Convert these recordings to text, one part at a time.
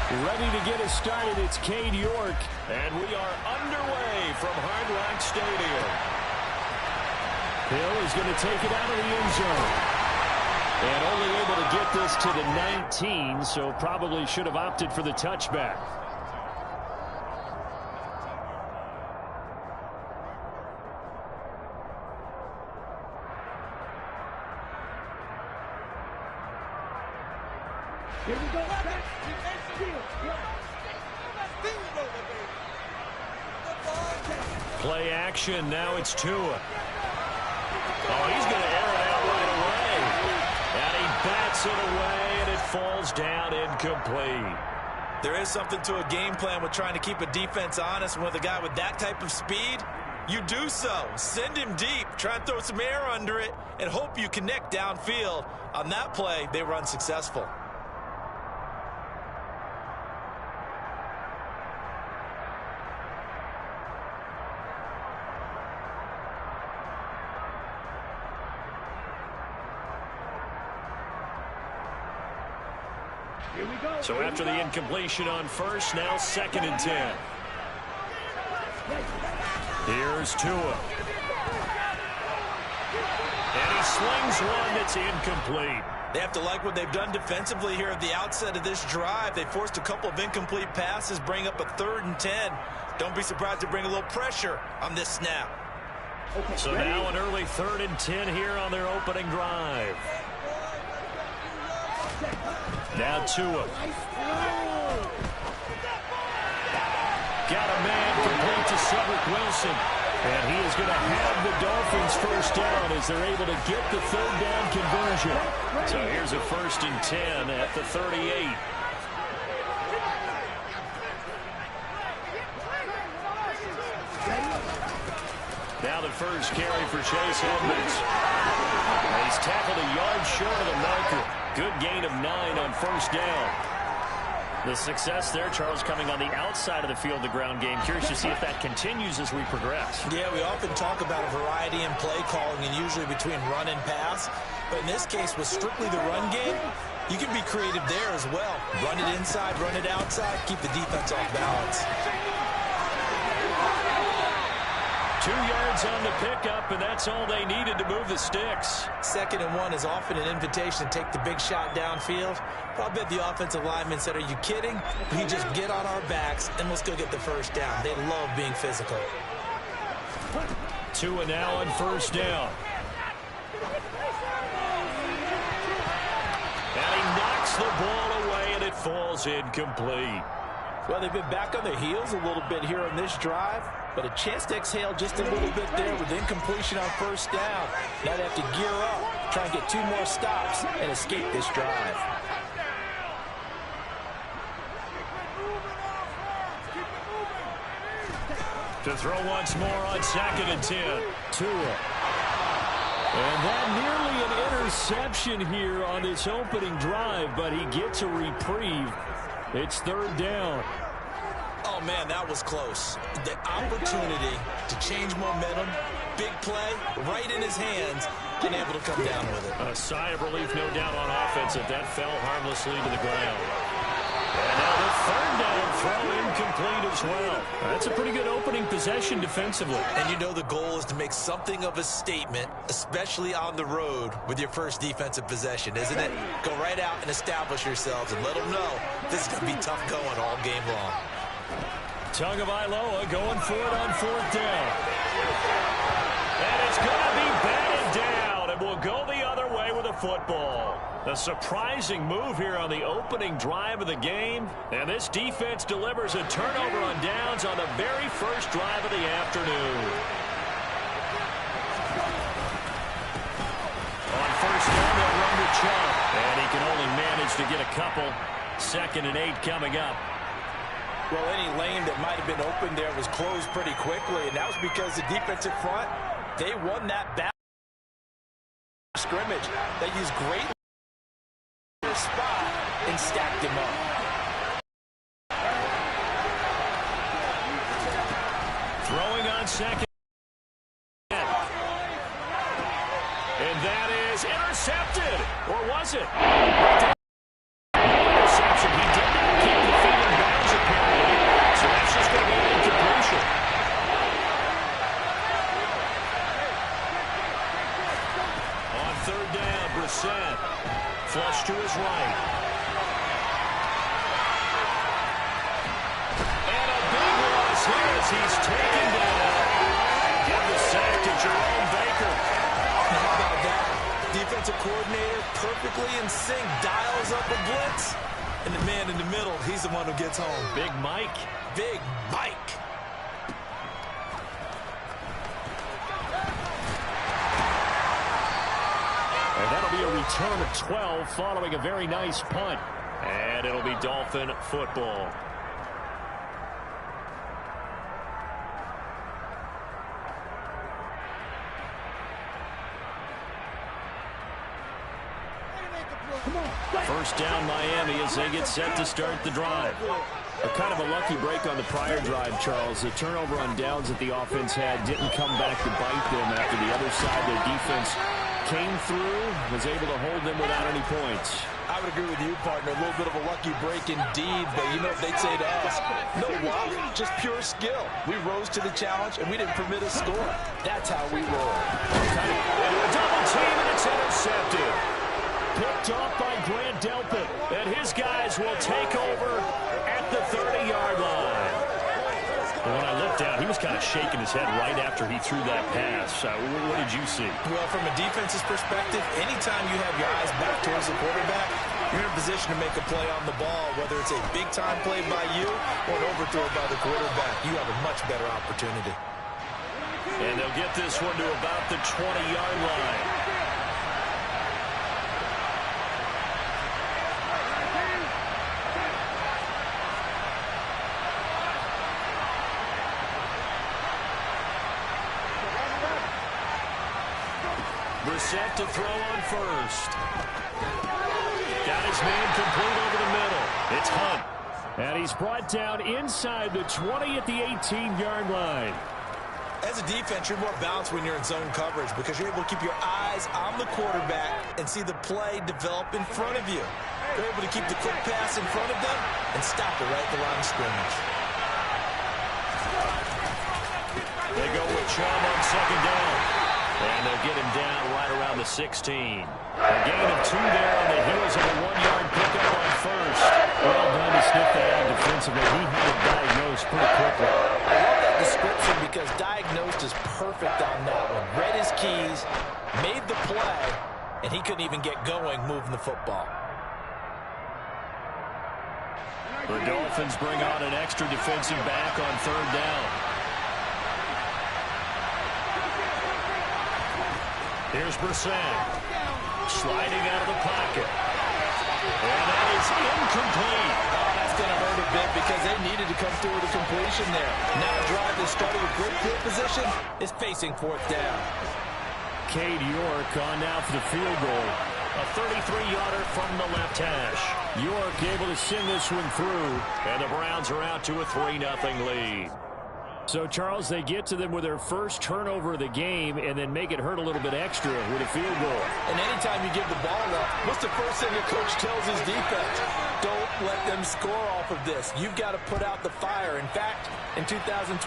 Ready to get us started, it's Cade York. And we are underway from Hard Rock Stadium. Hill is going to take it out of the end zone. And only able to get this to the 19, so probably should have opted for the touchback. Here we go. Play action. Now it's Tua. Oh, he's going to air it out right away. And he bats it away, and it falls down incomplete. There is something to a game plan with trying to keep a defense honest. And with a guy with that type of speed, you do so. Send him deep. Try and throw some air under it and hope you connect downfield. On that play, they were unsuccessful. So after the incompletion on first, now 2nd and 10. Here's Tua. And he slings one that's incomplete. They have to like what they've done defensively here at the outset of this drive. They forced a couple of incomplete passes, bring up a 3rd and 10. Don't be surprised to bring a little pressure on this snap. So now an early 3rd and 10 here on their opening drive. Now Tua. Got a man complete to Cedric Wilson. And he is going to have the Dolphins first down as they're able to get the 3rd down conversion. So here's a 1st and 10 at the 38. Now the first carry for Chase Edmonds. And he's tackled a yard short of the marker. Good gain of 9 on first down. The success there, Charles, coming on the outside of the field, the ground game. Curious to see if that continues as we progress. Yeah, we often talk about a variety in play calling and usually between run and pass. But in this case, with strictly the run game, you can be creative there as well. Run it inside, run it outside, keep the defense off balance. 2 yards on the pickup, and that's all they needed to move the sticks. 2nd and 1 is often an invitation to take the big shot downfield. I'll bet the offensive lineman said, are you kidding? We just get on our backs, and let's go get the first down. They love being physical. Tua now on first down. And he knocks the ball away, and it falls incomplete. Well, they've been back on their heels a little bit here on this drive, but a chance to exhale just a little bit there with incompletion on first down. Now they have to gear up, try and get 2 more stops and escape this drive. To throw once more on 2nd and 10. Tua. And that nearly an interception here on this opening drive, but he gets a reprieve. It's 3rd down. Oh, man, that was close. The opportunity to change momentum, big play, right in his hands, unable to come down with it. A sigh of relief, no doubt, on offense if that fell harmlessly to the ground. And now the 3rd down throw incomplete as well. That's a pretty good opening possession defensively. And you know the goal is to make something of a statement, especially on the road with your first defensive possession, isn't it? Go right out and establish yourselves and let them know this is going to be tough going all game long. Tagovailoa going for it on 4th down. And it's going to be batted down, and we'll go the other way with a football. A surprising move here on the opening drive of the game, and this defense delivers a turnover on downs on the very first drive of the afternoon. On first down, they'll run the chop, and he can only manage to get a couple. 2nd and 8 coming up. Well, any lane that might have been open there was closed pretty quickly, and that was because the defensive front, they won that battle scrimmage. They used great spot and stacked him up. Throwing on 2nd. And that is intercepted. Or was it? Interception. He did not keep the feet Psn. Flush to his right. And a big loss here as he's taken down. Give the sack to Jerome Baker. How about that? Defensive coordinator perfectly in sync, dials up a blitz. And the man in the middle, he's the one who gets home. Big Mike. Big Mike. And that'll be a return of 12 following a very nice punt. And it'll be Dolphin football. First down Miami as they get set to start the drive. A kind of a lucky break on the prior drive, Charles. The turnover on downs that the offense had didn't come back to bite them after the other side. Their defense came through, was able to hold them without any points. I would agree with you, partner. A little bit of a lucky break indeed, but you know what they'd say to us? No luck, just pure skill. We rose to the challenge, and we didn't permit a score. That's how we roll. And a double team, and it's intercepted. Picked off by Grant Delpit, and his guys will take over at the 30-yard line. And when I looked down, he was kind of shaking his head right after he threw that pass. What did you see? Well, from a defense's perspective, anytime you have your eyes back towards the quarterback, you're in a position to make a play on the ball, whether it's a big-time play by you or an overthrow by the quarterback. You have a much better opportunity. And they'll get this one to about the 20-yard line. Set to throw on first. Got his man complete over the middle. It's Hunt. And he's brought down inside the 20 at the 18-yard line. As a defense, you're more balanced when you're in zone coverage because you're able to keep your eyes on the quarterback and see the play develop in front of you. You're able to keep the quick pass in front of them and stop it right at the line of scrimmage. They go with Chubb on second down. And they'll get him down right around the 16. A gain of 2 there on the heels of a 1-yard pickup on first. Well done to sniff that out defensively. He had it diagnosed pretty quickly. I love that description because diagnosed is perfect on that one. Read his keys, made the play, and he couldn't even get going moving the football. The Dolphins bring on an extra defensive back on third down. Here's Psn, sliding out of the pocket. And that is incomplete. Oh, that's going to hurt a bit because they needed to come through with a completion there. Now a drive that started with great field position is facing fourth down. Cade York on now for the field goal. A 33-yarder from the left hash. York able to send this one through. And the Browns are out to a 3-0 lead. So, Charles, they get to them with their first turnover of the game and then make it hurt a little bit extra with a field goal. And anytime you give the ball up, what's the first thing the coach tells his defense? Don't let them score off of this. You've got to put out the fire. In fact, in 2021,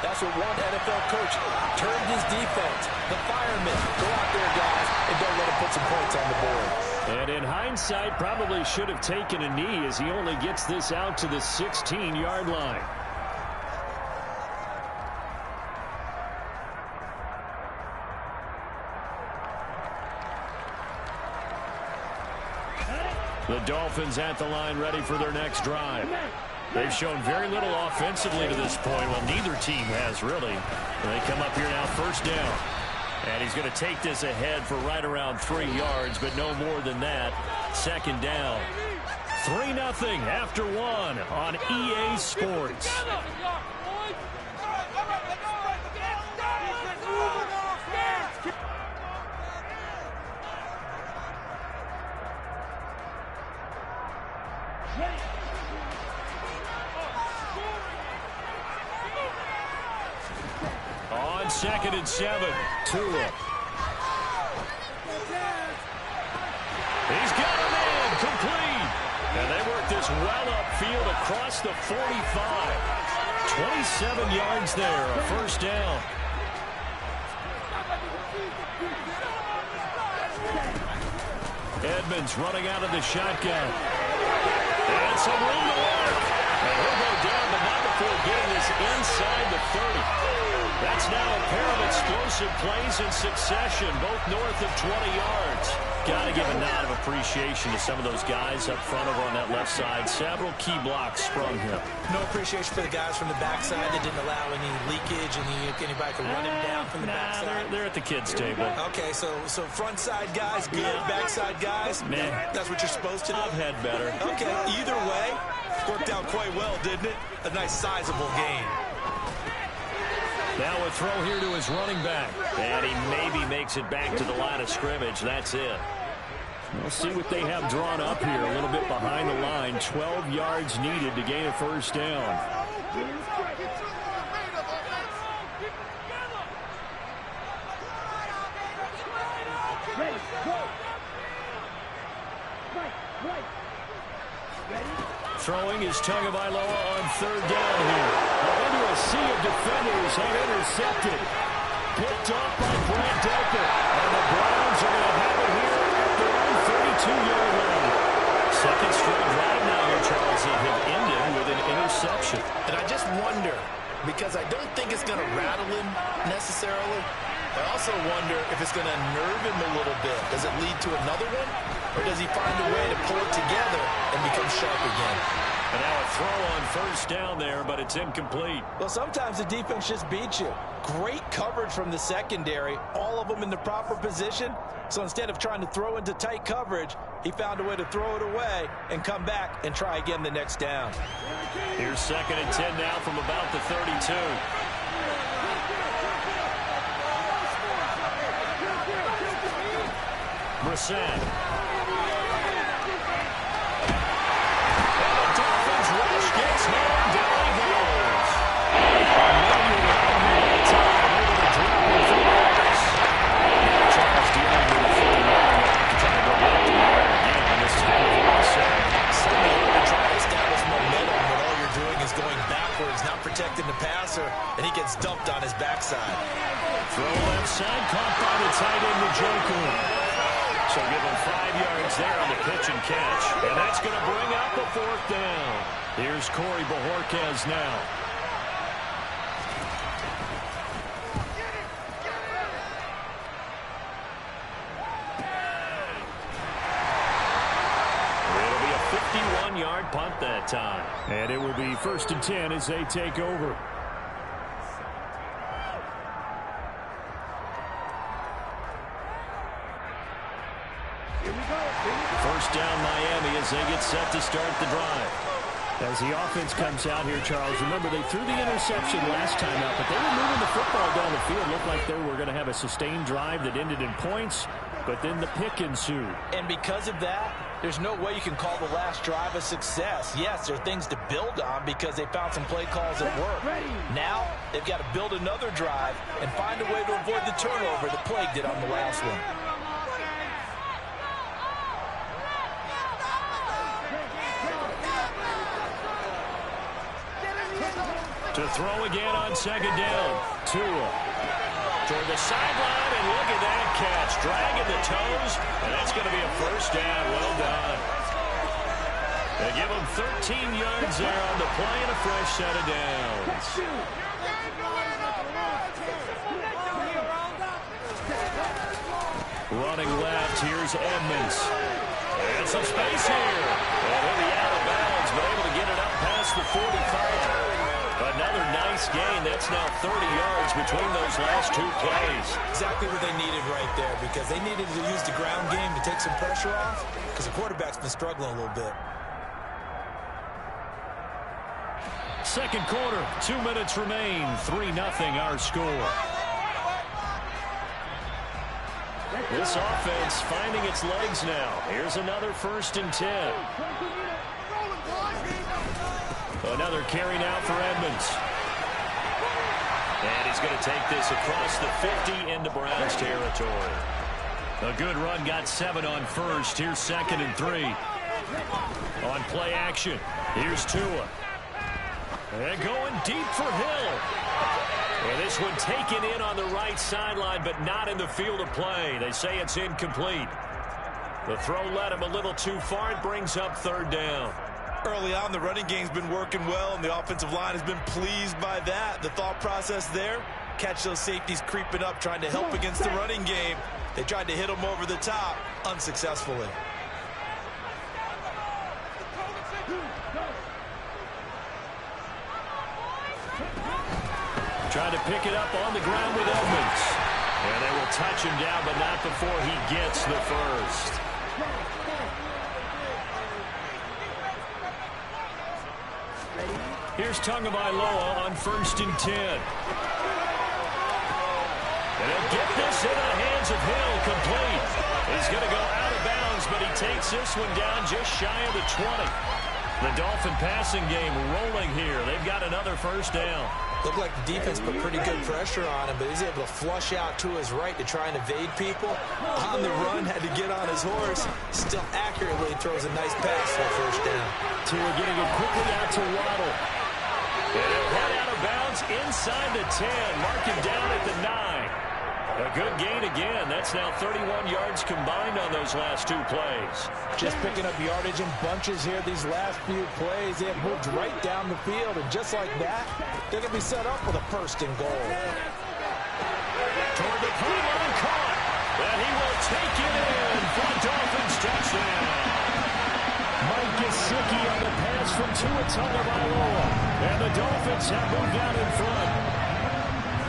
that's what one NFL coach turned his defense. The firemen. Go out there, guys, and don't let them put some points on the board. And in hindsight, probably should have taken a knee as he only gets this out to the 16-yard line. The Dolphins at the line ready for their next drive. They've shown very little offensively to this point. Well, neither team has really. They come up here now first down. And he's going to take this ahead for right around 3 yards, but no more than that. Second down. 3-0 after 1 on EA Sports. On 2nd and 7, Tua. He's got a man complete. And they work this well upfield across the 45. 27 yards there, a first down. Edmonds running out of the shotgun. And some room to work. And he'll go down, but not before getting this inside the 30. That's now a pair of explosive plays in succession, both north of 20 yards. Got to give a nod of appreciation to some of those guys up front over on that left side. Several key blocks sprung here. No appreciation for the guys from the backside that didn't allow any leakage and anybody could run him down from the backside. They're at the kids' table. Okay, so front side guys good, backside guys, that's what you're supposed to do? I've had better. Okay, either way, worked out quite well, didn't it? A nice sizable gain. Now a throw here to his running back. And he maybe makes it back to the line of scrimmage. That's it. We'll see what they have drawn up here. A little bit behind the line. 12 yards needed to gain a first down. Throwing is Tagovailoa on third down here. Into a sea of defenders and intercepted. Picked up by Brad Delpit. And the Browns are going to have it here at their own 32-yard line. Second straight drive now here, Charles, that have ended with an interception. And I just wonder, because I don't think it's going to rattle him necessarily. I also wonder if it's going to nerve him a little bit. Does it lead to another one? Or does he find a way to pull it together and become sharp again? And now a throw on first down there, but it's incomplete. Well, sometimes the defense just beats you. Great coverage from the secondary, all of them in the proper position. So instead of trying to throw into tight coverage, he found a way to throw it away and come back and try again the next down. Here's 2nd and 10 now from about the 32. Preseasn. Protecting the passer, and he gets dumped on his backside. Throw left side, caught by the tight end, Njoku. So give him 5 yards there on the pitch and catch. And that's going to bring up a fourth down. Here's Corey Bojorquez now. It'll be a 51-yard punt that time. And it will be 1st and 10 as they take over. First down Miami as they get set to start the drive. As the offense comes out here, Charles, remember they threw the interception last time out, but they were moving the football down the field. Looked like they were going to have a sustained drive that ended in points, but then the pick ensued. And because of that, there's no way you can call the last drive a success. Yes, there are things to build on because they found some play calls that work. Now, they've got to build another drive and find a way to avoid the turnover that plagued it on the last one. To throw again on 2nd down. Tua toward the sideline, and look at that catch. Dragging the toes, and that's going to be a first down. Well done. They give him 13 yards there on the play and a fresh set of downs. Running left, here's Edmonds. And some space here. And he'll be out of bounds, but able to get it up past the 45. Another nice gain. That's now 30 yards between those last 2 plays. Exactly what they needed right there, because they needed to use the ground game to take some pressure off, because the quarterback's been struggling a little bit. Second quarter, 2 minutes remain. 3-0 our score. This offense finding its legs now. Here's another 1st and 10. Another carry now for Edmonds. And he's going to take this across the 50 into Browns territory. A good run, got 7 on first. Here's 2nd and 3. On play action, here's Tua. And going deep for Hill. And this one taken in on the right sideline, but not in the field of play. They say it's incomplete. The throw led him a little too far. It brings up third down. Early on, the running game's been working well, and the offensive line has been pleased by that. The thought process there, catch those safeties creeping up, trying to help against the running game. They tried to hit them over the top, unsuccessfully. Trying to pick it up on the ground with Edmonds. And they will touch him down, but not before he gets the first. Here's Allhailch3vy on 1st and 10. And he'll get this into the hands of Hill, complete. He's going to go out of bounds, but he takes this one down just shy of the 20. The Dolphin passing game rolling here. They've got another first down. Looked like the defense put pretty good pressure on him, but he's able to flush out to his right to try and evade people. On the run, had to get on his horse. Still accurately throws a nice pass for a first down. Tua getting it quickly out to Waddle. And he'll head out of bounds inside the 10. Mark him down at the 9. A good gain again. That's now 31 yards combined on those last two plays. Just picking up yardage in bunches here these last few plays. They have moved right down the field, and just like that, they're going to be set up with a first and goal. Toward the pylon, caught. And he will take it in for the Dolphins touchdown. Mike Gesicki on the pass from Tua Allhailch3vy. And the Dolphins have moved out in front.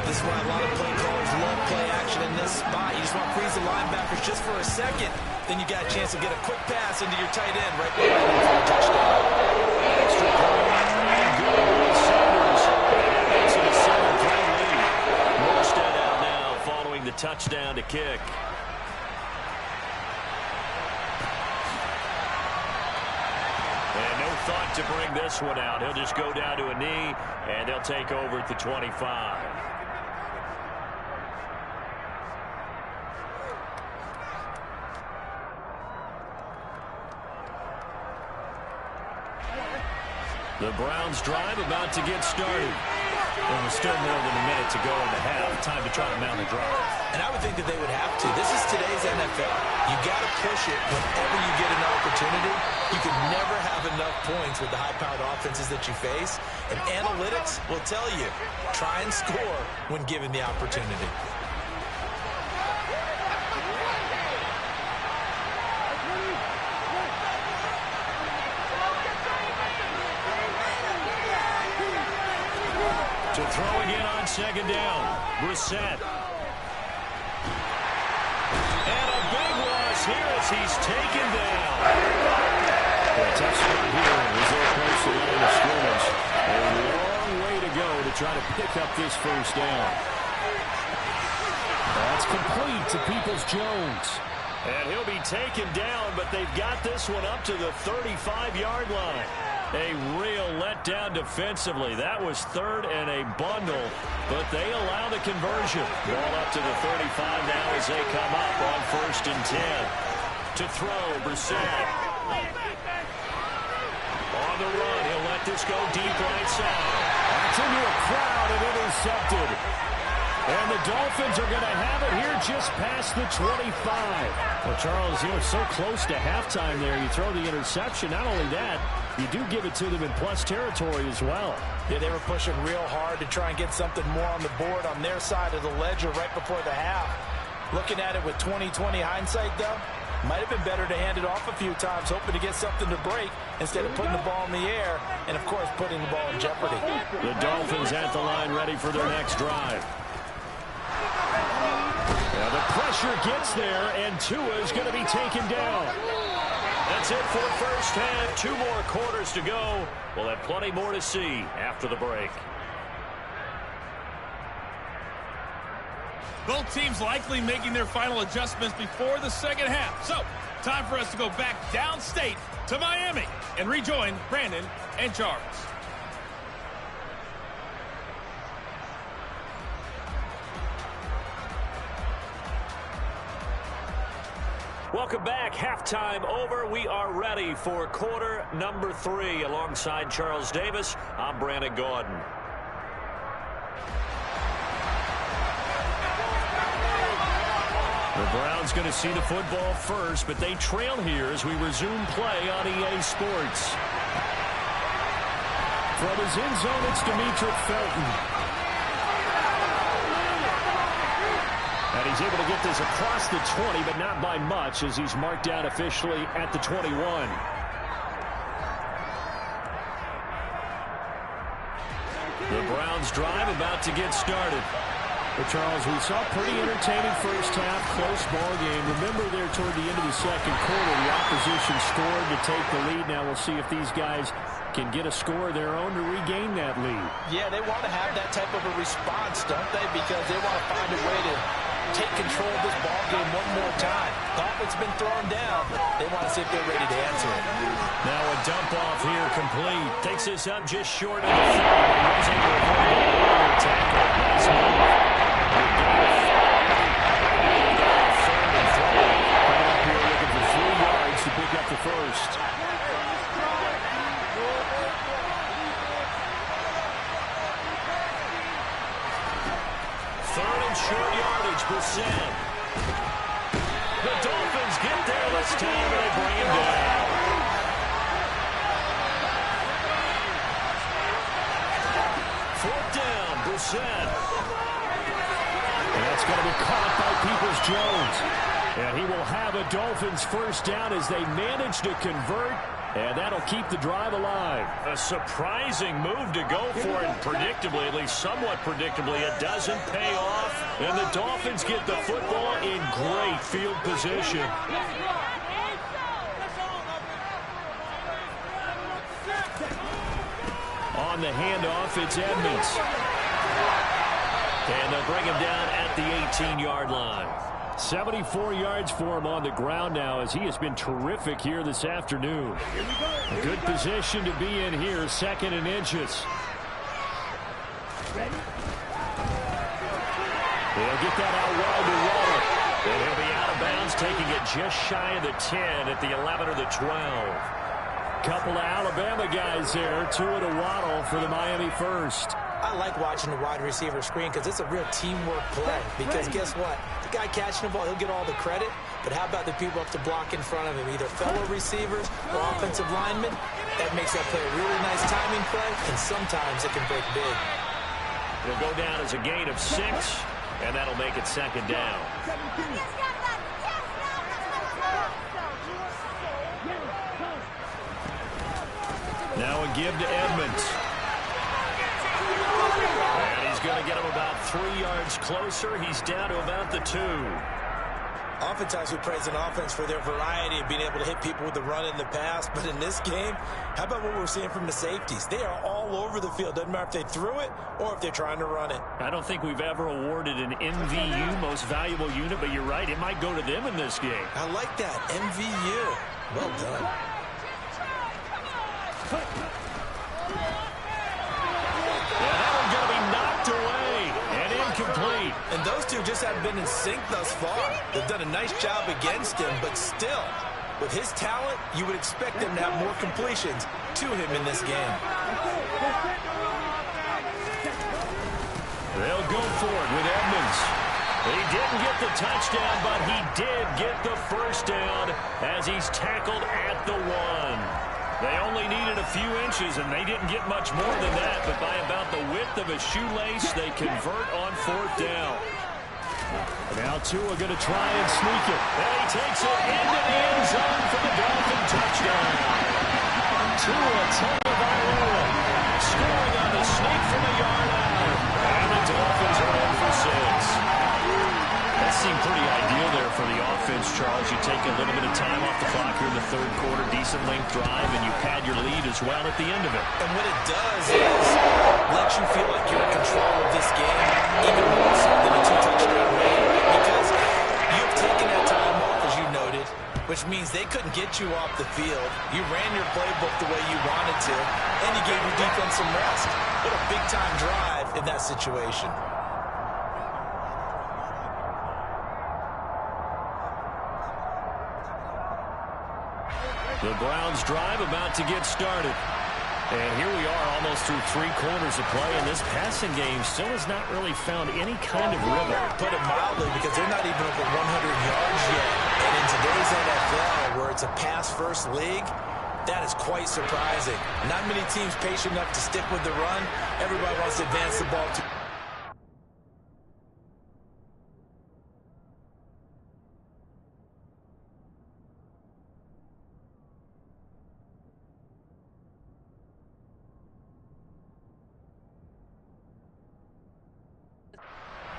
This is why a lot of play callers love play action in this spot. You just want to freeze the linebackers just for a second. Then you got a chance to get a quick pass into your tight end right behind him for a touchdown. Extra point and good with Sanders. And makes it a 7-3 lead. Morstead out now following the touchdown to kick. And no thought to bring this one out. He'll just go down to a knee, and they'll take over at the 25. The Browns drive about to get started. And there's still more than a minute to go in the half. Time to try to mount the drive. And I would think that they would have to. This is today's NFL. You got to push it whenever you get an opportunity. You can never have enough points with the high-powered offenses that you face. And analytics will tell you, try and score when given the opportunity. To throw again on second down. Brissett. And a big loss here as he's taken down. A tough spot here as they approach the line of scrimmage. A long way to go to try to pick up this first down. That's complete to Peoples-Jones. And he'll be taken down, but they've got this one up to the 35-yard line. A real letdown defensively. That was third and a bundle, but they allow the conversion. Ball up to the 35 now as they come up on 1st and 10. To throw, Brissett. On the run, he'll let this go deep right side. That's into a crowd and intercepted. And the Dolphins are going to have it here just past the 25. Well, Charles, you know, so close to halftime there. You throw the interception. Not only that, you do give it to them in plus territory as well. Yeah, they were pushing real hard to try and get something more on the board on their side of the ledger right before the half. Looking at it with 20/20 hindsight, though, might have been better to hand it off a few times, hoping to get something to break instead of putting the ball in the air and, of course, putting the ball in jeopardy. The Dolphins at the line ready for their next drive. Now the pressure gets there, and Tua is going to be taken down. That's it for first half. 2 more quarters to go. We'll have plenty more to see after the break. Both teams likely making their final adjustments before the second half. So, time for us to go back downstate to Miami and rejoin Brandon and Charles. Welcome back. Halftime over. We are ready for quarter number 3. Alongside Charles Davis, I'm Brandon Gaudin. The Browns going to see the football first, but they trail here as we resume play on EA Sports. From his end zone, it's Demetric Felton. And he's able to get this across the 20, but not by much, as he's marked out officially at the 21. The Browns drive about to get started. But Charles, we saw a pretty entertaining first half, close ball game. Remember there toward the end of the second quarter, the opposition scored to take the lead. Now we'll see if these guys can get a score of their own to regain that lead. Yeah, they want to have that type of a response, don't they? Because they want to find a way to take control of this ball game one more time. The offense been thrown down. They want to see if they're ready to answer it. Now a dump off here complete. Takes this up just short of the 30. Was able to avoid an earlier tackle. Nice move. To pick up the first. Third and short yardage, Psn. The Dolphins get there this time, and they bring him down. Fourth down, Psn. And that's going to be caught by Peoples-Jones. And he will have a Dolphins first down as they manage to convert, and that'll keep the drive alive. A surprising move to go for it, and predictably, at least somewhat predictably, it doesn't pay off, and the Dolphins get the football in great field position. On the handoff, it's Edmonds. And they'll bring him down at the 18-yard line. 74 yards for him on the ground now, as he has been terrific here this afternoon. A good position to be in here, second and inches. They'll get that out wide to Waddle. And he'll be out of bounds, taking it just shy of the 10 at the 11 or the 12. Couple of Alabama guys there, two at a Waddle for the Miami first. I like watching the wide receiver screen because it's a real teamwork play. Because guess what? The guy catching the ball, he'll get all the credit. But how about the people up to block in front of him, either fellow receivers or offensive linemen? That makes that play a really nice timing play, and sometimes it can break big. It'll go down as a gain of 6, and that'll make it second down. Now a give to Edmonds. And he's going to get him about 3 yards closer. He's down to about the 2. Oftentimes we praise an offense for their variety of being able to hit people with the run in the pass. But in this game, how about what we're seeing from the safeties? They are all over the field. Doesn't matter if they threw it or if they're trying to run it. I don't think we've ever awarded an MVU, most valuable unit, but you're right. It might go to them in this game. I like that. MVU. Well done. And that one's going to be knocked away and incomplete. And those two just haven't been in sync thus far. They've done a nice job against him, but still, with his talent, you would expect them to have more completions to him in this game. They'll go for it with Edmonds. He didn't get the touchdown, but he did get the first down as he's tackled at the 1. They only needed a few inches, and they didn't get much more than that, but by about the width of a shoelace, they convert on 4th down. Now Tua going to try and sneak it. And he takes it into the end zone for the Dolphin touchdown. Tua Tagovailoa scoring on the sneak from a yard out. And the Dolphins are in for 6. That seemed pretty ideal there for the offense, Charles. You take a little bit of time off the clock here in the 3rd quarter, decent length drive, and you pad your lead as well at the end of it. And what it does is let you feel like you're in control of this game, even more so than a 2-touchdown lead, because you've taken that time off, as you noted, which means they couldn't get you off the field. You ran your playbook the way you wanted to, and you gave your defense some rest. What a big-time drive in that situation. The Browns drive about to get started. And here we are almost through 3 quarters of play, and this passing game still has not really found any kind of rhythm. Put it mildly, because they're not even over 100 it's a pass-first league, that is quite surprising. Not many teams patient enough to stick with the run. Everybody wants to advance the ball to...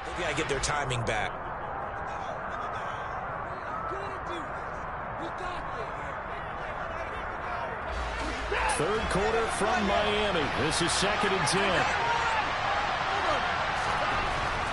They've got to get their timing back. Third quarter from Miami. This is 2nd and 10.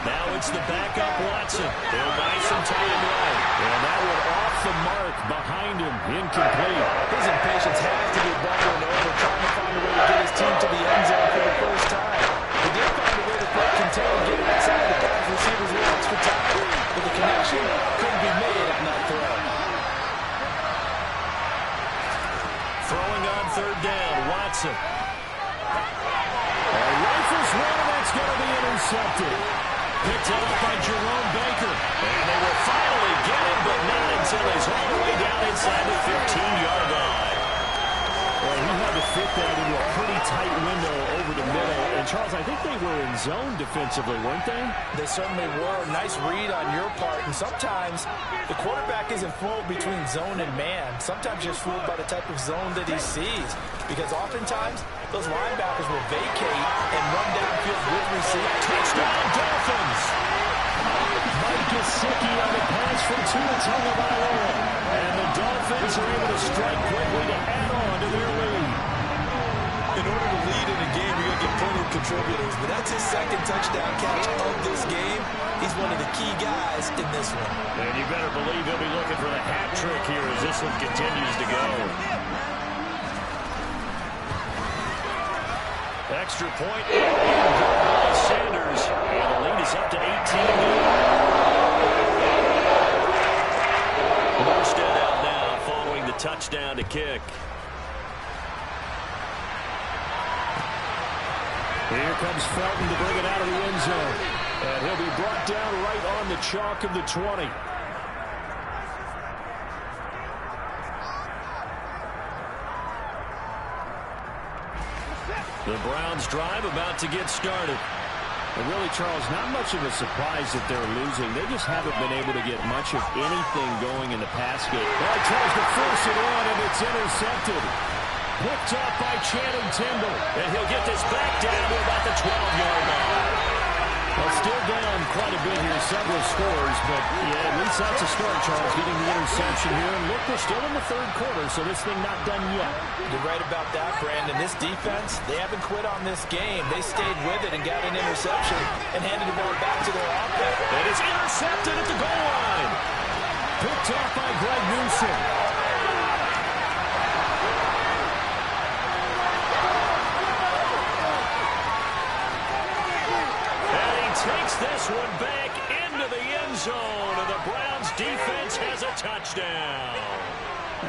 Now it's the backup Watson. They'll buy some time right. And that one off the mark behind him. Incomplete. His impatience has to be bubbling over, trying to find a way to get his team to the end zone for the first time. He did find a way to break contain, get it inside the pass receiver's legs for time. But the connection couldn't be made on that throw. Throwing on 3rd down, Watson. And rifles one, and that's going to be intercepted. Picked up by Jerome Baker. And they will finally get him, but not until he's all the way down inside the 15-yard line. Well, he had to fit that into a pretty tight window over the middle. And, Charles, I think they were in zone defensively, weren't they? They certainly were. Nice read on your part. And sometimes the quarterback isn't fooled between zone and man. Sometimes you're fooled by the type of zone that he sees. Because oftentimes, those linebackers will vacate and run downfield with receivers. Touchdown, Dolphins! Mike Gesicki on the pass from Tua Tagovailoa. And the Dolphins are able to strike quickly to add on to their lead. In order to lead in a game, you're going to get plenty of contributors. But that's his 2nd touchdown catch of this game. He's one of the key guys in this one. And you better believe he'll be looking for the hat trick here as this one continues to go. Extra point. By Sanders. And the lead is up to 18 now. Morstead out now following the touchdown to kick. Here comes Felton to bring it out of the end zone. And he'll be brought down right on the chalk of the 20. The Browns drive about to get started. And really, Charles, not much of a surprise that they're losing. They just haven't been able to get much of anything going in the pass game. Well, he tries to force it in, and it's intercepted. Picked up by Channing Tindall. And he'll get this back down to about the 12-yard line. Well, still down quite a bit here, several scores, but yeah, at least that's a start, Charles, getting the interception here. And look, we're still in the 3rd quarter, so this thing not done yet. You're right about that, Brandon. This defense, they haven't quit on this game. They stayed with it and got an interception and handed the ball back to their offense. And it's intercepted at the goal line. Picked off by Greg Newsom. Takes this one back into the end zone, and the Browns defense has a touchdown.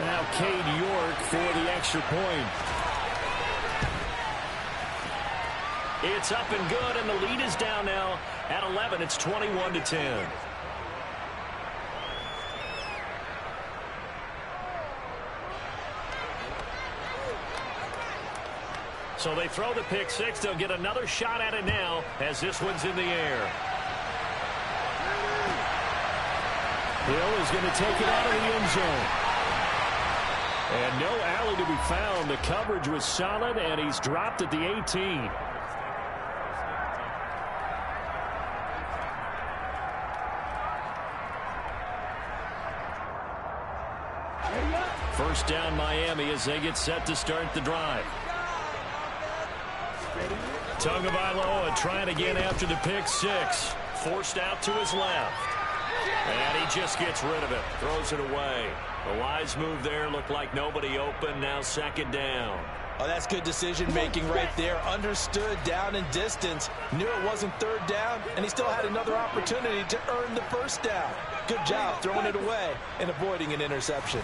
Now Cade York for the extra point. It's up and good, and the lead is down now at 11. It's 21-10. So they throw the pick six. They'll get another shot at it now as this one's in the air. Hill is going to take it out of the end zone. And no alley to be found. The coverage was solid, and he's dropped at the 18. First down Miami as they get set to start the drive. Tagovailoa trying again after the pick six. Forced out to his left. And he just gets rid of it. Throws it away. The wise move there. Looked like nobody open. Now 2nd down. Oh, that's good decision-making right there. Understood down and distance. Knew it wasn't 3rd down, and he still had another opportunity to earn the 1st down. Good job throwing it away and avoiding an interception.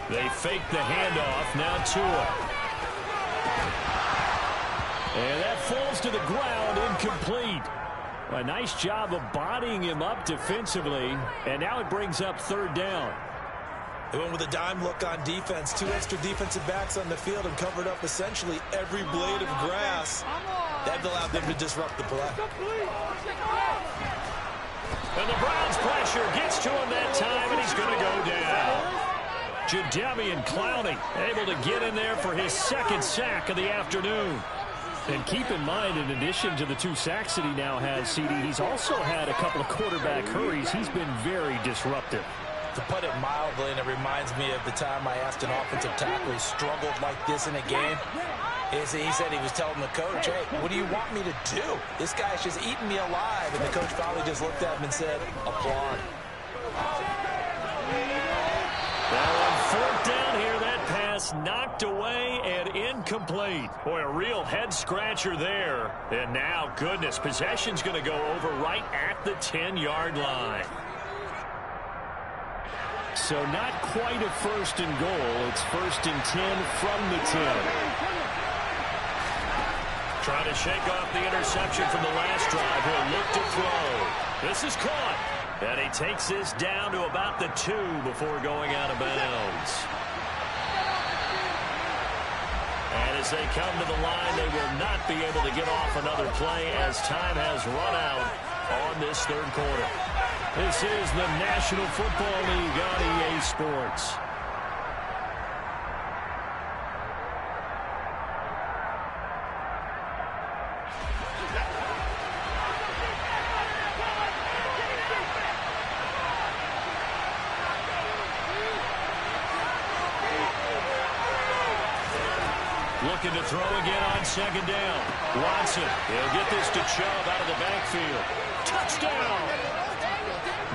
They fake the handoff. Now Tua. And that falls to the ground, incomplete. A nice job of bodying him up defensively. And now it brings up 3rd down. They went with a dime look on defense. 2 extra defensive backs on the field and covered up essentially every blade of grass. That allowed them to disrupt the play. And the Browns' pressure gets to him that time, and he's going to go down. Jadeveon Clowney able to get in there for his 2nd sack of the afternoon. And keep in mind, in addition to the 2 sacks that he now has, CD, he's also had a couple of quarterback hurries. He's been very disruptive. To put it mildly, and it reminds me of the time I asked an offensive tackle who struggled like this in a game, he said he was telling the coach, hey, what do you want me to do? This guy's just eating me alive. And the coach probably just looked at him and said, applaud. Well, on 4th down here, that pass knocked away and incomplete. Boy, a real head-scratcher there. And now, goodness, possession's going to go over right at the 10-yard line. So not quite a 1st and goal. It's 1st and 10 from the 10. Trying to shake off the interception from the last drive. He'll look to throw. This is caught. And he takes this down to about the 2 before going out of bounds. And as they come to the line, they will not be able to get off another play as time has run out on this 3rd quarter. This is the National Football League on EA Sports. Looking to throw again on 2nd down. Watson, he'll get this to Chubb out of the backfield. Touchdown!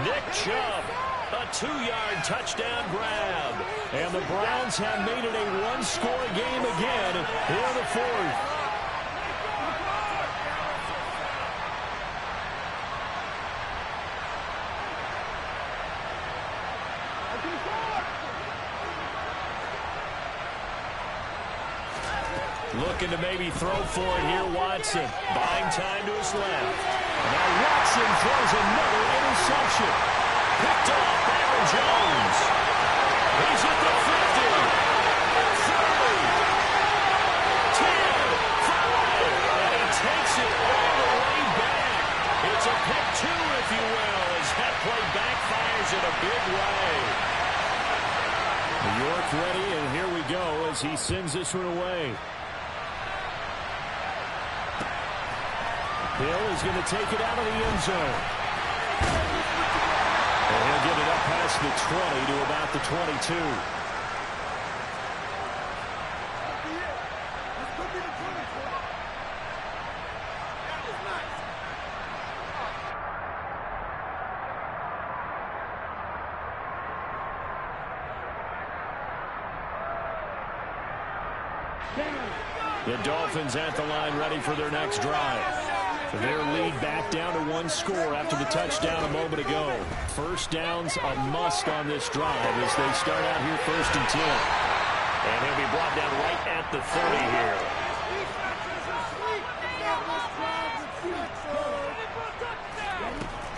Nick Chubb, a 2-yard touchdown grab. And the Browns have made it a 1-score game again here in the 4th. Looking to maybe throw for it here, Watson. Buying time to his left. Now Watson throws another interception. Picked off by Aaron Jones. He's at the 50. 30. 10. 5. And he takes it all the way back. It's a pick 2, if you will, as that play backfires in a big way. New York ready, and here we go as he sends this one away. Hill is going to take it out of the end zone. And he'll get it up past the 20 to about the 22. The Dolphins at the line ready for their next drive. Their lead back down to 1 score after the touchdown a moment ago. 1st down's a must on this drive as they start out here 1st and 10. And he'll be brought down right at the 30 here.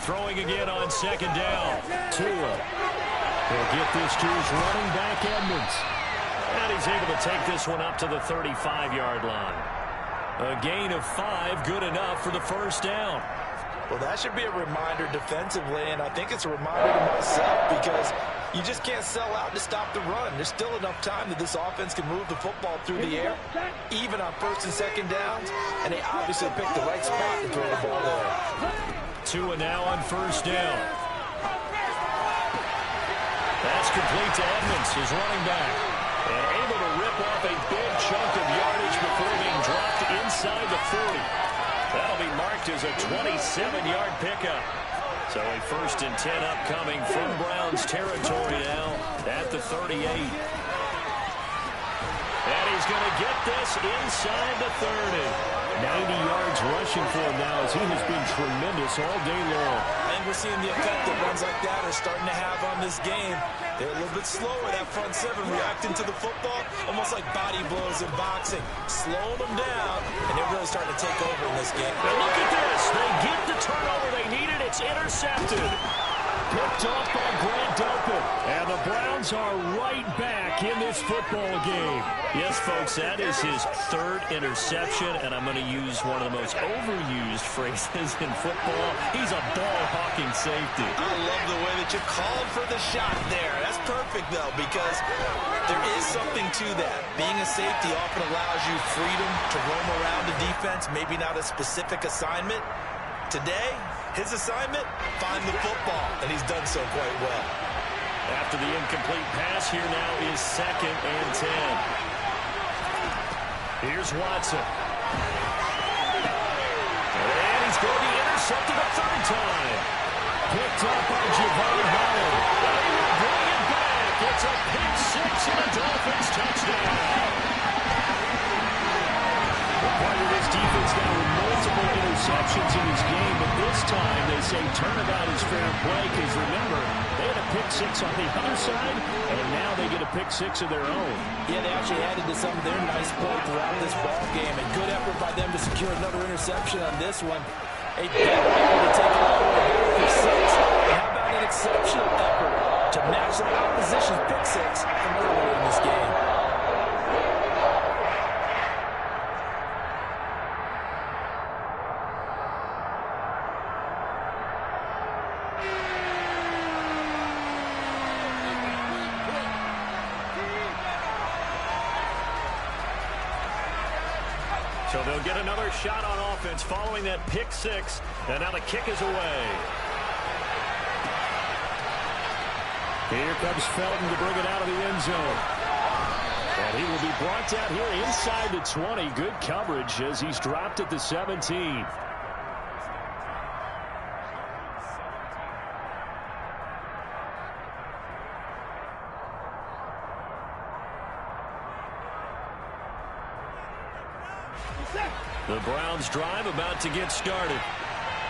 Throwing again on 2nd down. Tua. He'll get this to his running back, Edmonds. And he's able to take this one up to the 35-yard line. A gain of 5, good enough for the 1st down. Well, that should be a reminder defensively, and I think it's a reminder to myself because you just can't sell out to stop the run. There's still enough time that this offense can move the football through the air, even on 1st and 2nd downs, and they obviously picked the right spot to throw the ball there. Tua now on 1st down. That's complete to Edmonds, his running back. And able to rip off a big chunk of yardage before being dropped inside the 40. That'll be marked as a 27-yard pickup. So a 1st and 10 upcoming from Browns territory now at the 38. And he's going to get this inside the 30. 90 yards rushing for him now as he has been tremendous all day long. And we're seeing the effect that runs like that are starting to have on this game. They're a little bit slower, that front 7, reacting to the football, almost like body blows in boxing. Slowing them down, and they're really starting to take over in this game. Now look at this. They get the turnover they needed. It's intercepted. picked off by and the Browns are right back in this football game. Yes, folks, that is his third interception, and I'm going to use one of the most overused phrases in football. He's a ball-hawking safety. I love the way that you called for the shot there. That's perfect, though, because there is something to that. Being a safety often allows you freedom to roam around the defense, maybe not a specific assignment. Today, his assignment, find the football, and he's done so quite well. After the incomplete pass, here now is 2nd and 10. Here's Watson. And he's going to be intercepted a third time. Picked up by Javon Holland. And he will bring it back. It's a pick six and a Dolphins touchdown. Part of this defense now with multiple interceptions in this game, but this time they say turnabout is fair play because remember, they had a pick six on the other side, and now they get a pick six of their own. Yeah, they actually added to some of their nice play throughout this ball game, and good effort by them to secure another interception on this one. A big effort to take it all the way back to pick six. And how about an exceptional effort to match the opposition's pick six from earlier in this game? So they'll get another shot on offense following that pick six. And now the kick is away. Here comes Felton to bring it out of the end zone. And he will be brought down here inside the 20. Good coverage as he's dropped at the 17. The Browns drive about to get started.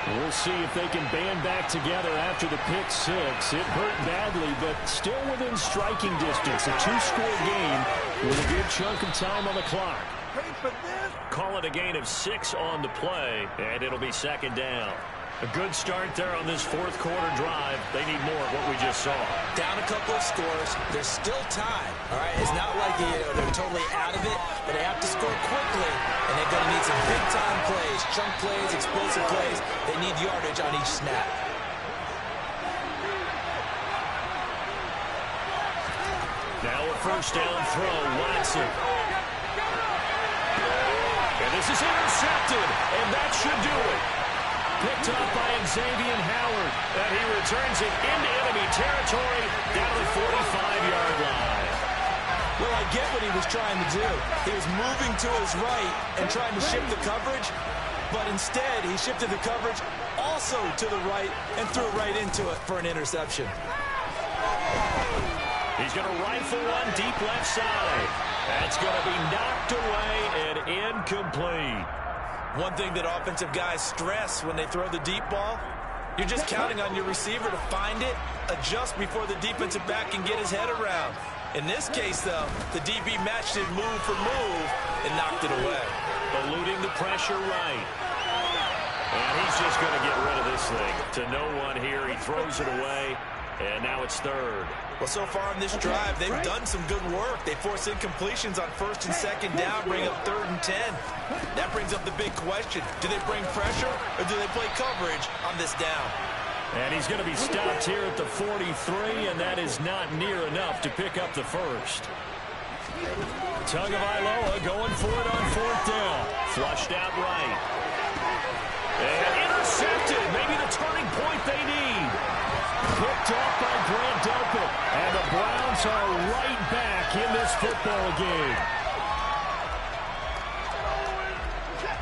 We'll see if they can band back together after the pick six. It hurt badly, but still within striking distance. A two-score game with a good chunk of time on the clock. Call it a gain of 6 on the play, and it'll be 2nd down. A good start there on this fourth quarter drive. They need more of what we just saw. Down a couple of scores. There's still time. All right, it's not like they're totally out of it, but they have to score quickly, and they're going to need some big-time plays, chunk plays, explosive plays. They need yardage on each snap. Now a first down throw, Watson. And this is intercepted, and that should do it. Picked up by Xavier Howard, and he returns it into enemy territory down to the 45-yard line. Well, I get what he was trying to do. He was moving to his right and trying to shift the coverage, but instead he shifted the coverage also to the right and threw it right into it for an interception. He's going to rifle one deep left side. That's going to be knocked away and incomplete. One thing that offensive guys stress when they throw the deep ball, you're just counting on your receiver to find it, adjust before the defensive back can get his head around. In this case, though, the DB matched it move for move and knocked it away. Eluding the pressure right. And he's just going to get rid of this thing. To no one here, he throws it away, and now it's 3rd. Well, so far on this drive, they've done some good work. They force incompletions on 1st and 2nd down, bring up 3rd and 10. That brings up the big question. Do they bring pressure or do they play coverage on this down? And he's going to be stopped here at the 43, and that is not near enough to pick up the first. Tagovailoa going for it on 4th down. Flushed out right. And intercepted. Maybe the turning point they need. Picked off by Grant Delpit. And the Browns are right back in this football game.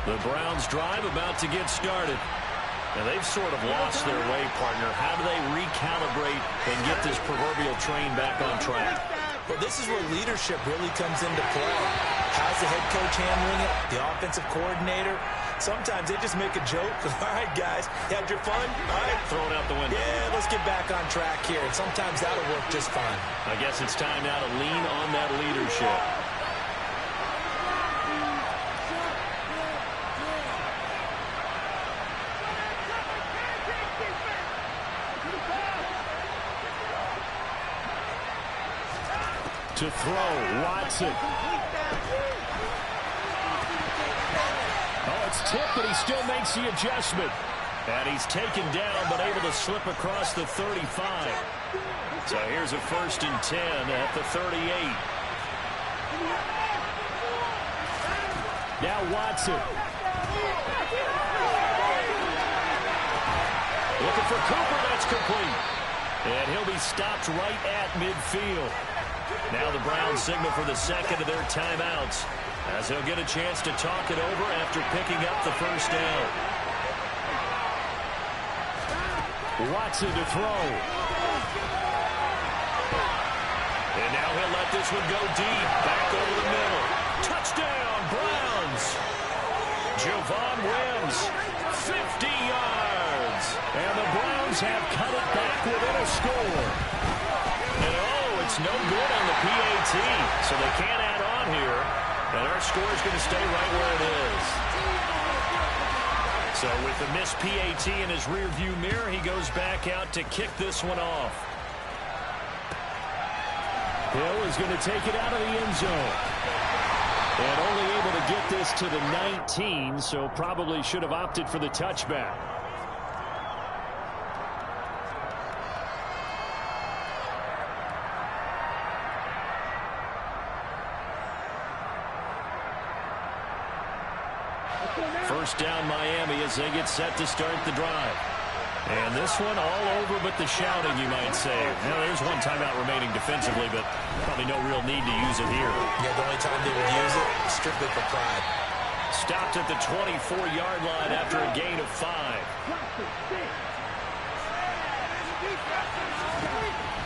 The Browns drive about to get started. And they've sort of lost their way, partner. How do they recalibrate and get this proverbial train back on track? Well, this is where leadership really comes into play. How's the head coach handling it? The offensive coordinator? Sometimes they just make a joke. All right, guys, you had your fun? All right. Throw it out the window. Yeah, let's get back on track here. And sometimes that'll work just fine. I guess it's time now to lean on that leadership. To throw, Watson. Oh, it's tipped, but he still makes the adjustment. And he's taken down, but able to slip across the 35. So here's a 1st and 10 at the 38. Now Watson. Looking for Cooper, that's complete. And he'll be stopped right at midfield. Now the Browns signal for the second of their timeouts, as he'll get a chance to talk it over after picking up the 1st down. Watson to throw. And now he'll let this one go deep. Back over the middle. Touchdown, Browns. Javon Wims, 50 yards. And the Browns have cut it back within a score. And oh, it's no good on the PAT. So they can't add on here. And our score is going to stay right where it is. So with the missed PAT in his rearview mirror, he goes back out to kick this one off. Hill is going to take it out of the end zone. And only able to get this to the 19, so probably should have opted for the touchback. First down Miami as they get set to start the drive. And this one all over but the shouting, you might say. Now, there's one timeout remaining defensively, but probably no real need to use it here. Yeah, the only time they would use it is strictly for pride. Stopped at the 24-yard line after a gain of 5.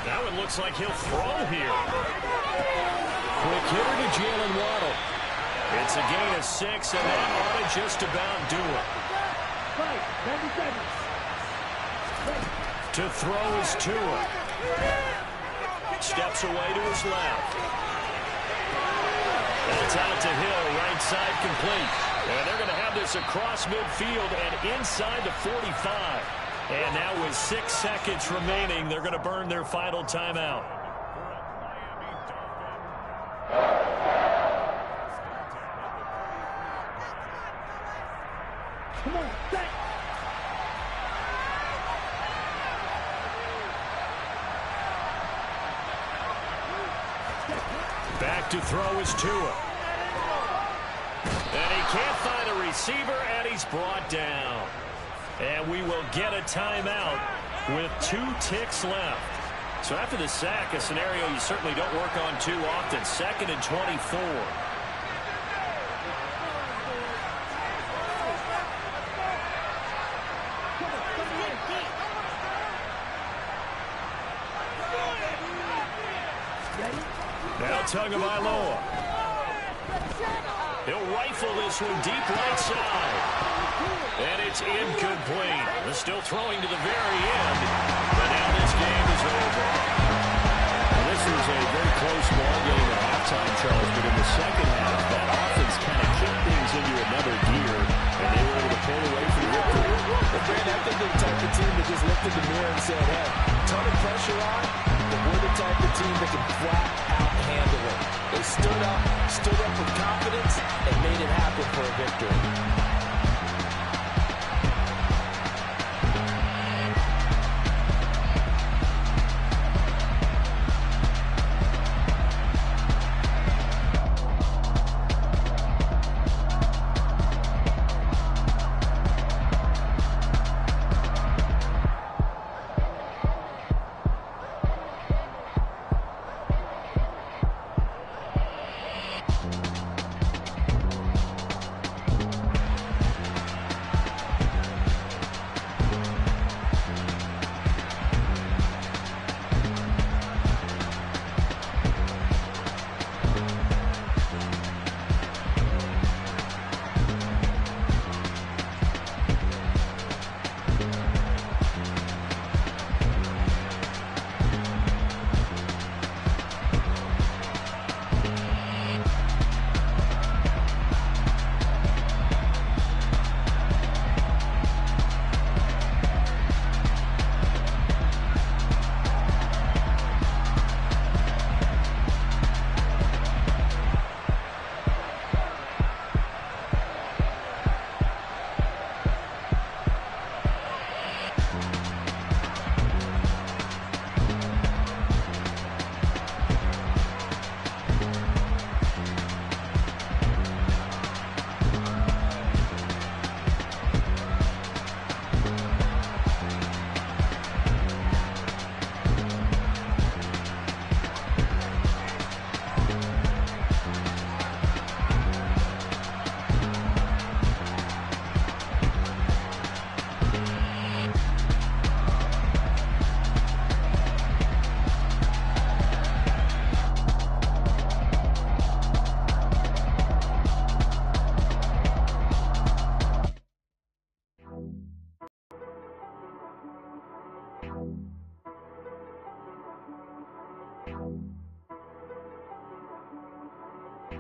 That one looks like he'll throw here. Quick hitter to Jalen Waddle. It's a gain of 6, and that ought to just about do it. To throw is Tua. Steps away to his left. It's out to Hill, right side complete. And they're going to have this across midfield and inside the 45. And now with 6 seconds remaining, they're going to burn their final timeout. Come on, set. Back to throw is Tua. And he can't find a receiver, and he's brought down. And we will get a timeout with 2 ticks left. So after the sack, a scenario you certainly don't work on too often. 2nd and 24. Now Tagovailoa. He'll rifle this one deep right side. And it's incomplete. They're still throwing to the very end. But now this game is over. Well, this was a very close ball game at halftime, Charles, but in the second half, that offense kind of kicked things into another gear, and they were able to pull away from the victory. Well, Brand, I think they're the type of team that just looked in the mirror and said, hey, ton of pressure on, but we're the type of team that can flat out handle it. They stood up with confidence, and made it happen for a victory.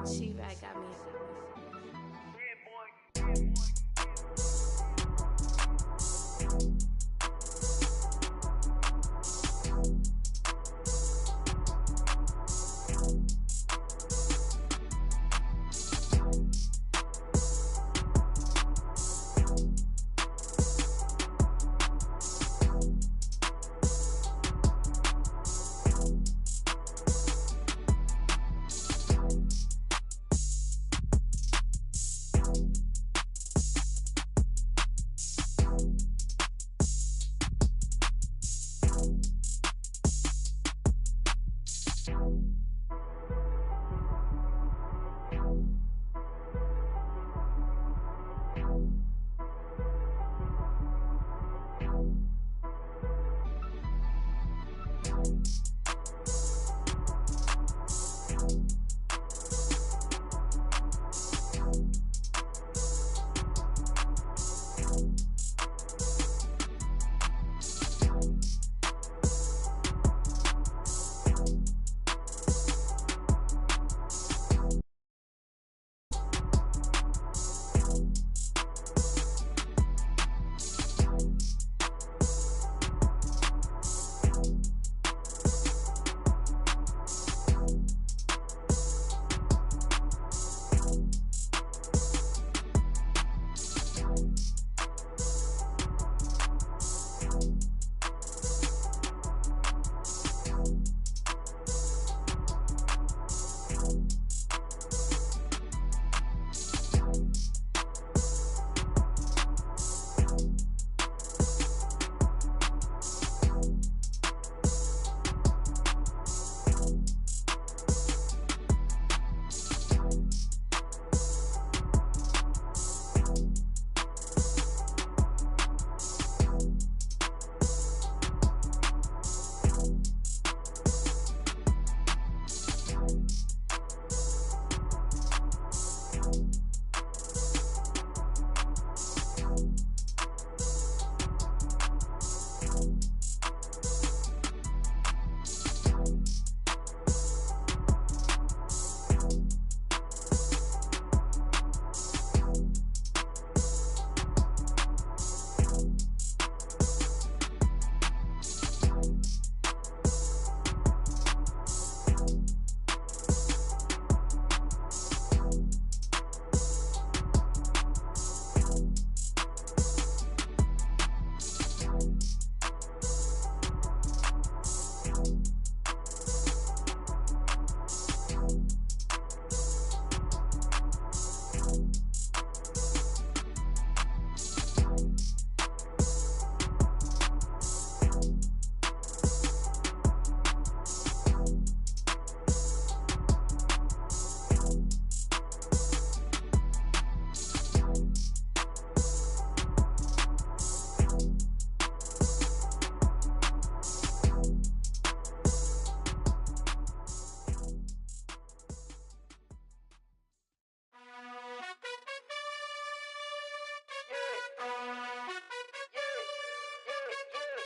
Allhailch3vy got me.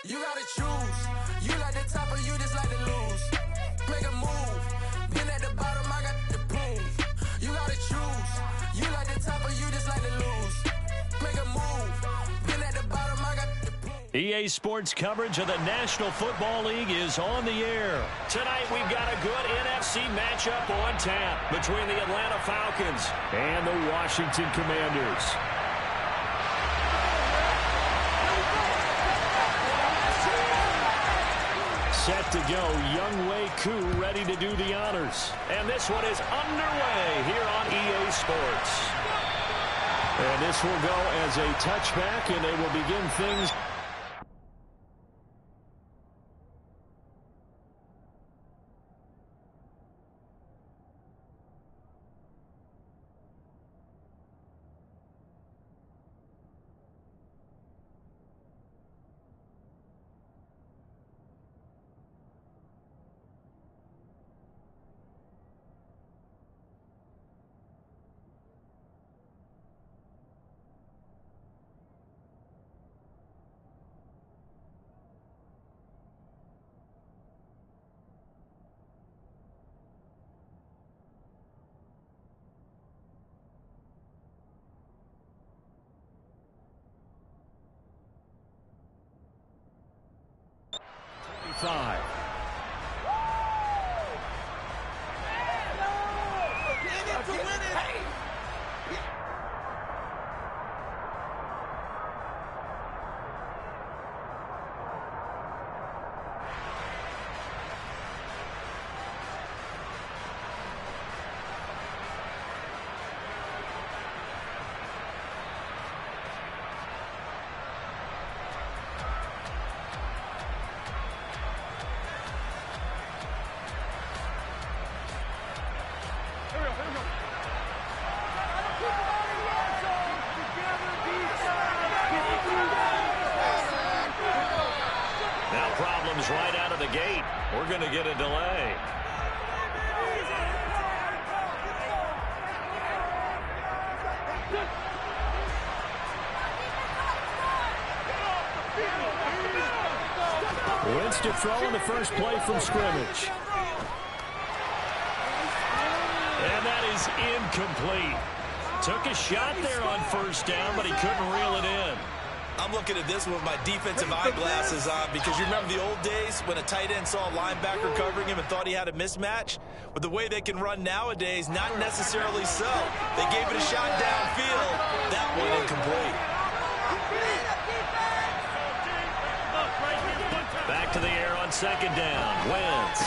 You gotta choose. You like the top or you just like to lose. Make a move. Been at the bottom, I got the prove. You gotta choose. You like the top or you just like to lose. Make a move. Been at the bottom, I got the prove. EA Sports coverage of the National Football League is on the air. Tonight we've got a good NFC matchup on tap between the Atlanta Falcons and the Washington Commanders. Set to go, Younghoe Koo ready to do the honors. And this one is underway here on EA Sports. And this will go as a touchback, and they will begin things. 5. Now problems right out of the gate. We're going to get a delay. Wentz to throw in the first play from scrimmage. And that is incomplete. Took a shot there on first down, but he couldn't reel it in. I'm looking at this with my defensive eyeglasses on because you remember the old days when a tight end saw a linebacker covering him and thought he had a mismatch? With the way they can run nowadays, not necessarily so. They gave it a shot downfield. That one incomplete. Back to the air on second down. Wentz.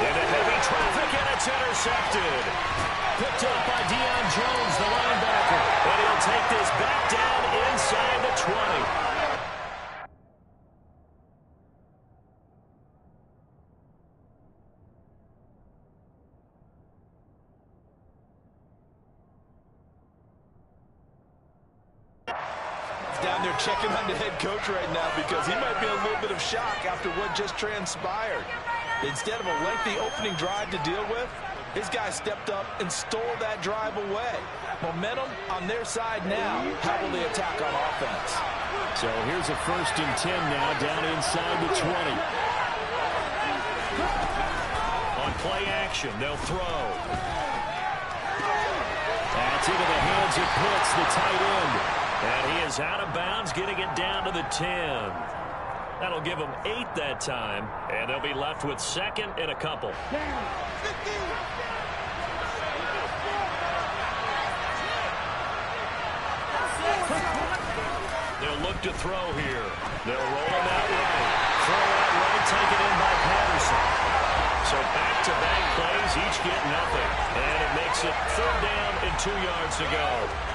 Into heavy traffic, and it's intercepted. Picked up by Deion Jones, the linebacker. And he'll take this back down inside the 20. Down there checking on the head coach right now because he might be in a little bit of shock after what just transpired. Instead of a lengthy opening drive to deal with, his guy stepped up and stole that drive away. Momentum on their side now. How will they attack on offense? So here's a 1st and 10 now, down inside the 20. On play action, they'll throw. That's into the hands of Pitts, the tight end. And he is out of bounds, getting it down to the 10. That'll give them 8 that time, and they'll be left with 2nd and a couple. They'll look to throw here. They'll roll him out right. Throw out right, taken in by Patterson. So back-to-back plays, each get nothing. And it makes it 3rd down and 2 yards to go.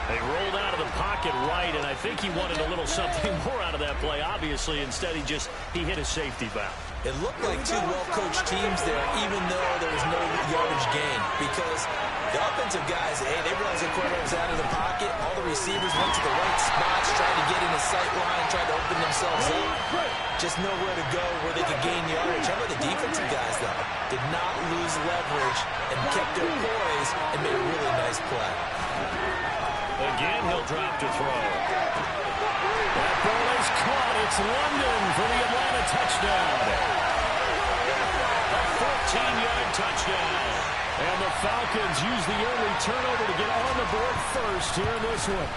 They rolled out of the pocket right, and I think he wanted a little something more out of that play, obviously. Instead, he hit a safety valve. It looked like two well-coached teams there, even though there was no yardage gain. Because the offensive guys, hey, they realized the quarterback was out of the pocket. All the receivers went to the right spots, tried to get in the sight line, tried to open themselves up. Just nowhere to go where they could gain yardage. How about the defensive guys, though? Did not lose leverage and kept their poise and made a really nice play. Again, he'll drop to throw. That ball is caught. It's London for the Atlanta touchdown. A 14-yard touchdown. And the Falcons use the early turnover to get on the board first here in this one.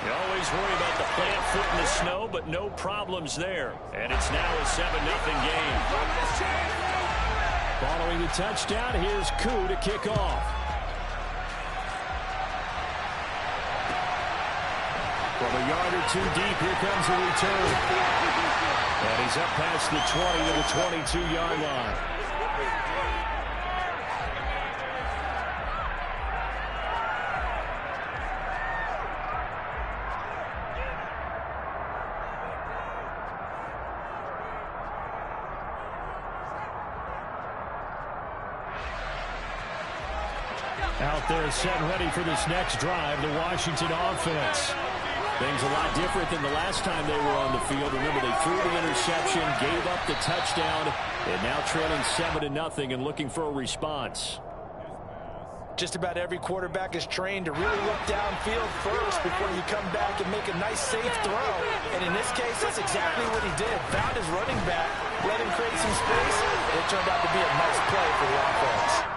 You always worry about the plant foot in the snow, but no problems there. And it's now a 7-0 game. Following the touchdown, here's Koo to kick off. From a yard or two deep, here comes the return. And he's up past the 20 to the 22-yard line. Out there set and ready for this next drive, the Washington offense. Things a lot different than the last time they were on the field. Remember, they threw the interception, gave up the touchdown, and now trailing 7-0 and looking for a response. Just about every quarterback is trained to really look downfield first before you come back and make a nice, safe throw. And in this case, that's exactly what he did. Found his running back, let him create some space, and it turned out to be a nice play for the offense.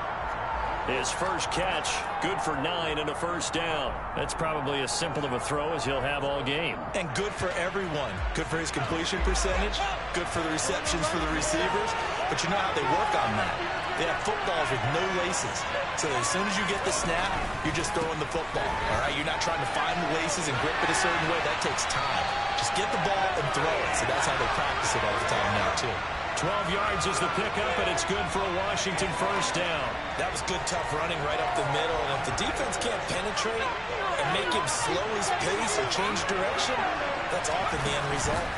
His first catch, good for 9 and a first down. That's probably as simple of a throw as he'll have all game. And good for everyone. Good for his completion percentage. Good for the receptions for the receivers. But you know how they work on that. They have footballs with no laces. So as soon as you get the snap, you're just throwing the football. All right, you're not trying to find the laces and grip it a certain way. That takes time. Just get the ball and throw it. So that's how they practice it all the time now, too. 12 yards is the pickup, and it's good for a Washington first down. That was good, tough running right up the middle. And if the defense can't penetrate and make him slow his pace or change direction, that's often the end result.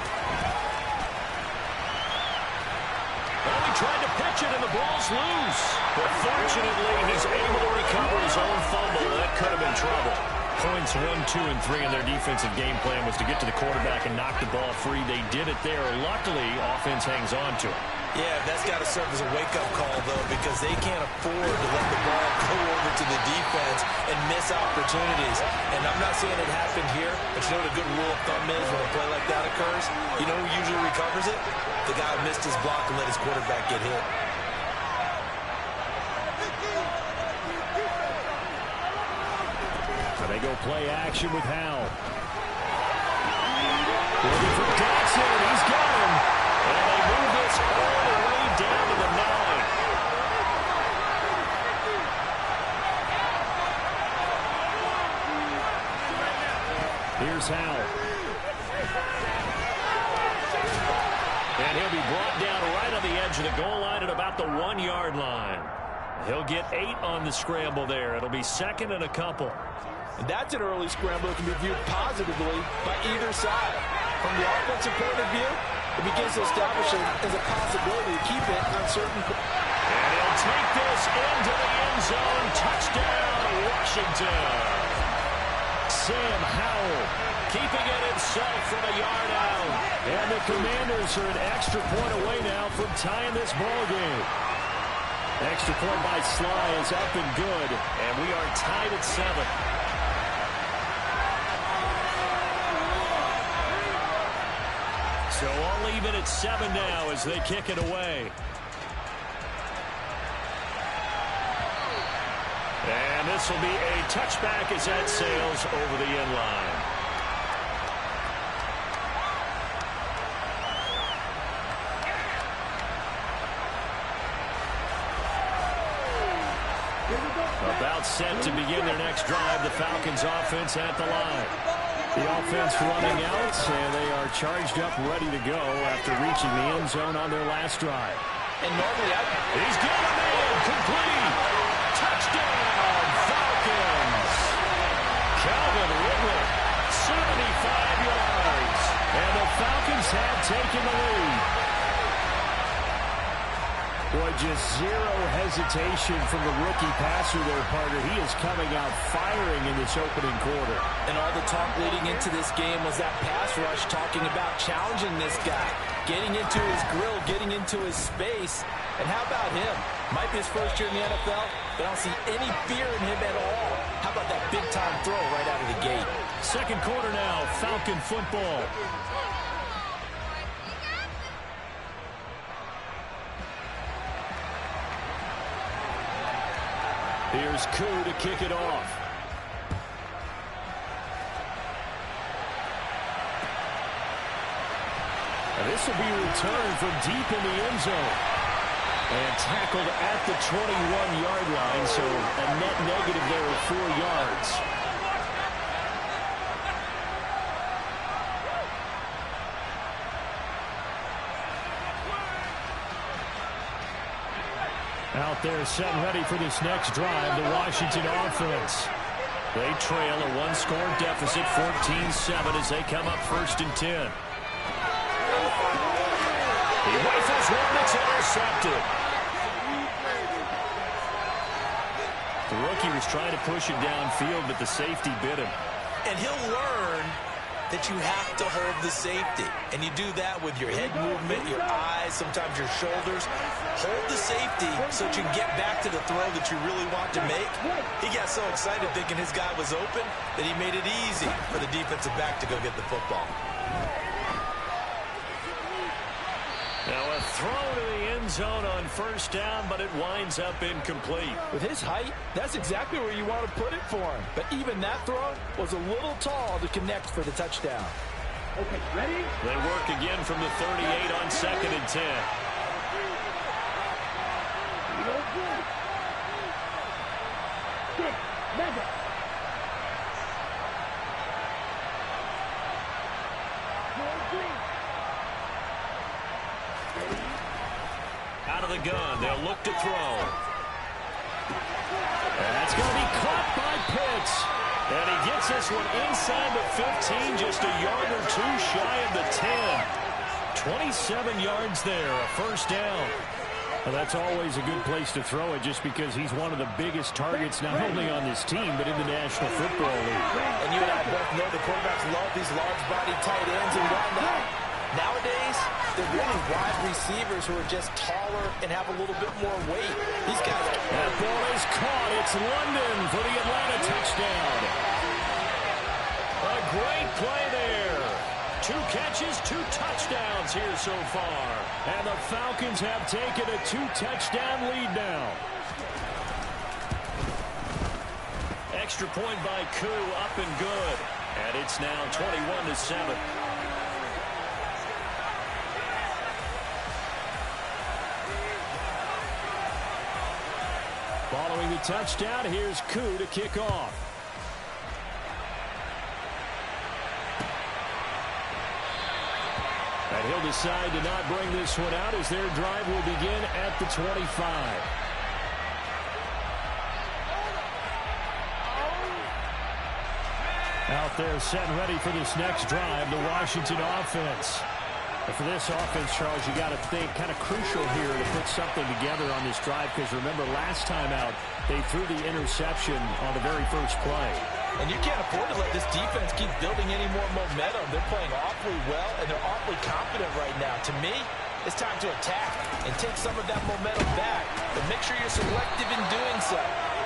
Well, he tried to pitch it, and the ball's loose. But fortunately, he's able to recover his own fumble. That could have been trouble. Points 1, 2, and 3 in their defensive game plan was to get to the quarterback and knock the ball free. They did it there. Luckily, offense hangs on to it. Yeah, that's got to serve as a wake-up call, though, because they can't afford to let the ball go over to the defense and miss opportunities. And I'm not saying it happened here, but you know what a good rule of thumb is when a play like that occurs? You know who usually recovers it? The guy who missed his block and let his quarterback get hit. They go play action with Howell. Looking for Dodson. He's got him. And they move this all the way down to the 9. Here's Howell. And he'll be brought down right on the edge of the goal line at about the 1-yard line. He'll get 8 on the scramble there. It'll be second and a couple. And that's an early scramble that can be viewed positively by either side. From the offensive point of view, it begins to establish it as a possibility to keep it on certain. And he'll take this into the end zone. Touchdown, Washington. Sam Howell keeping it himself from a yard out. And the Commanders are an extra point away now from tying this ball game. Extra point by Sly is up and good. And we are tied at 7. So all even at 7 now as they kick it away. And this will be a touchback as that sails over the end line. About set to begin their next drive. The Falcons offense at the line. The offense running out, and they are charged up, ready to go after reaching the end zone on their last drive. And normally, he's got a man, complete. Touchdown, Falcons. Calvin Ridley, 75 yards. And the Falcons have taken the lead. Boy, just zero hesitation from the rookie passer there, partner. He is coming out firing in this opening quarter. And all the talk leading into this game was that pass rush talking about challenging this guy, getting into his grill, getting into his space. And how about him? Might be his first year in the NFL, but I don't see any fear in him at all. How about that big-time throw right out of the gate? Second quarter now, Falcon football. Here's Koo to kick it off. And this will be returned from deep in the end zone. And tackled at the 21-yard line, so a net negative there of 4 yards. Out there set ready for this next drive, the Washington offense. They trail a 1-score deficit, 14-7 as they come up 1st and 10. He rifles one, it's intercepted. The rookie was trying to push it downfield, but the safety bit him. And he'll learn that you have to hold the safety. And you do that with your head movement, your eyes, sometimes your shoulders. Hold the safety so that you can get back to the throw that you really want to make. He got so excited thinking his guy was open that he made it easy for the defensive back to go get the football. Now a throw to the end zone on first down, but it winds up incomplete. With his height, that's exactly where you want to put it for him. But even that throw was a little tall to connect for the touchdown. Okay, ready? They work again from the 38 on 2nd and 10. Out of the gun, they'll look to throw. That's going to be caught by Pitts. And he gets this one inside the 15, just a yard or two shy of the 10. 27 yards there, a first down. Well, that's always a good place to throw it just because he's one of the biggest targets not only on this team but in the National Football League. And you and I both know the quarterbacks love these large-bodied tight ends and whatnot. Nowadays, they're really wide receivers who are just taller and have a little bit more weight. These guys... That ball is caught. It's London for the Atlanta touchdown. A great play there. 2 catches, 2 touchdowns here so far. And the Falcons have taken a 2-touchdown lead now. Extra point by Koo, up and good. And it's now 21-7. Following the touchdown, here's Koo to kick off. And he'll decide to not bring this one out as their drive will begin at the 25. Out there set and ready for this next drive, the Washington offense. And for this offense, Charles, you got to think kind of crucial here to put something together on this drive because remember last time out they threw the interception on the very first play. And you can't afford to let this defense keep building any more momentum. They're playing awfully well and they're awfully confident right now. To me, it's time to attack and take some of that momentum back. But make sure you're selective in doing so.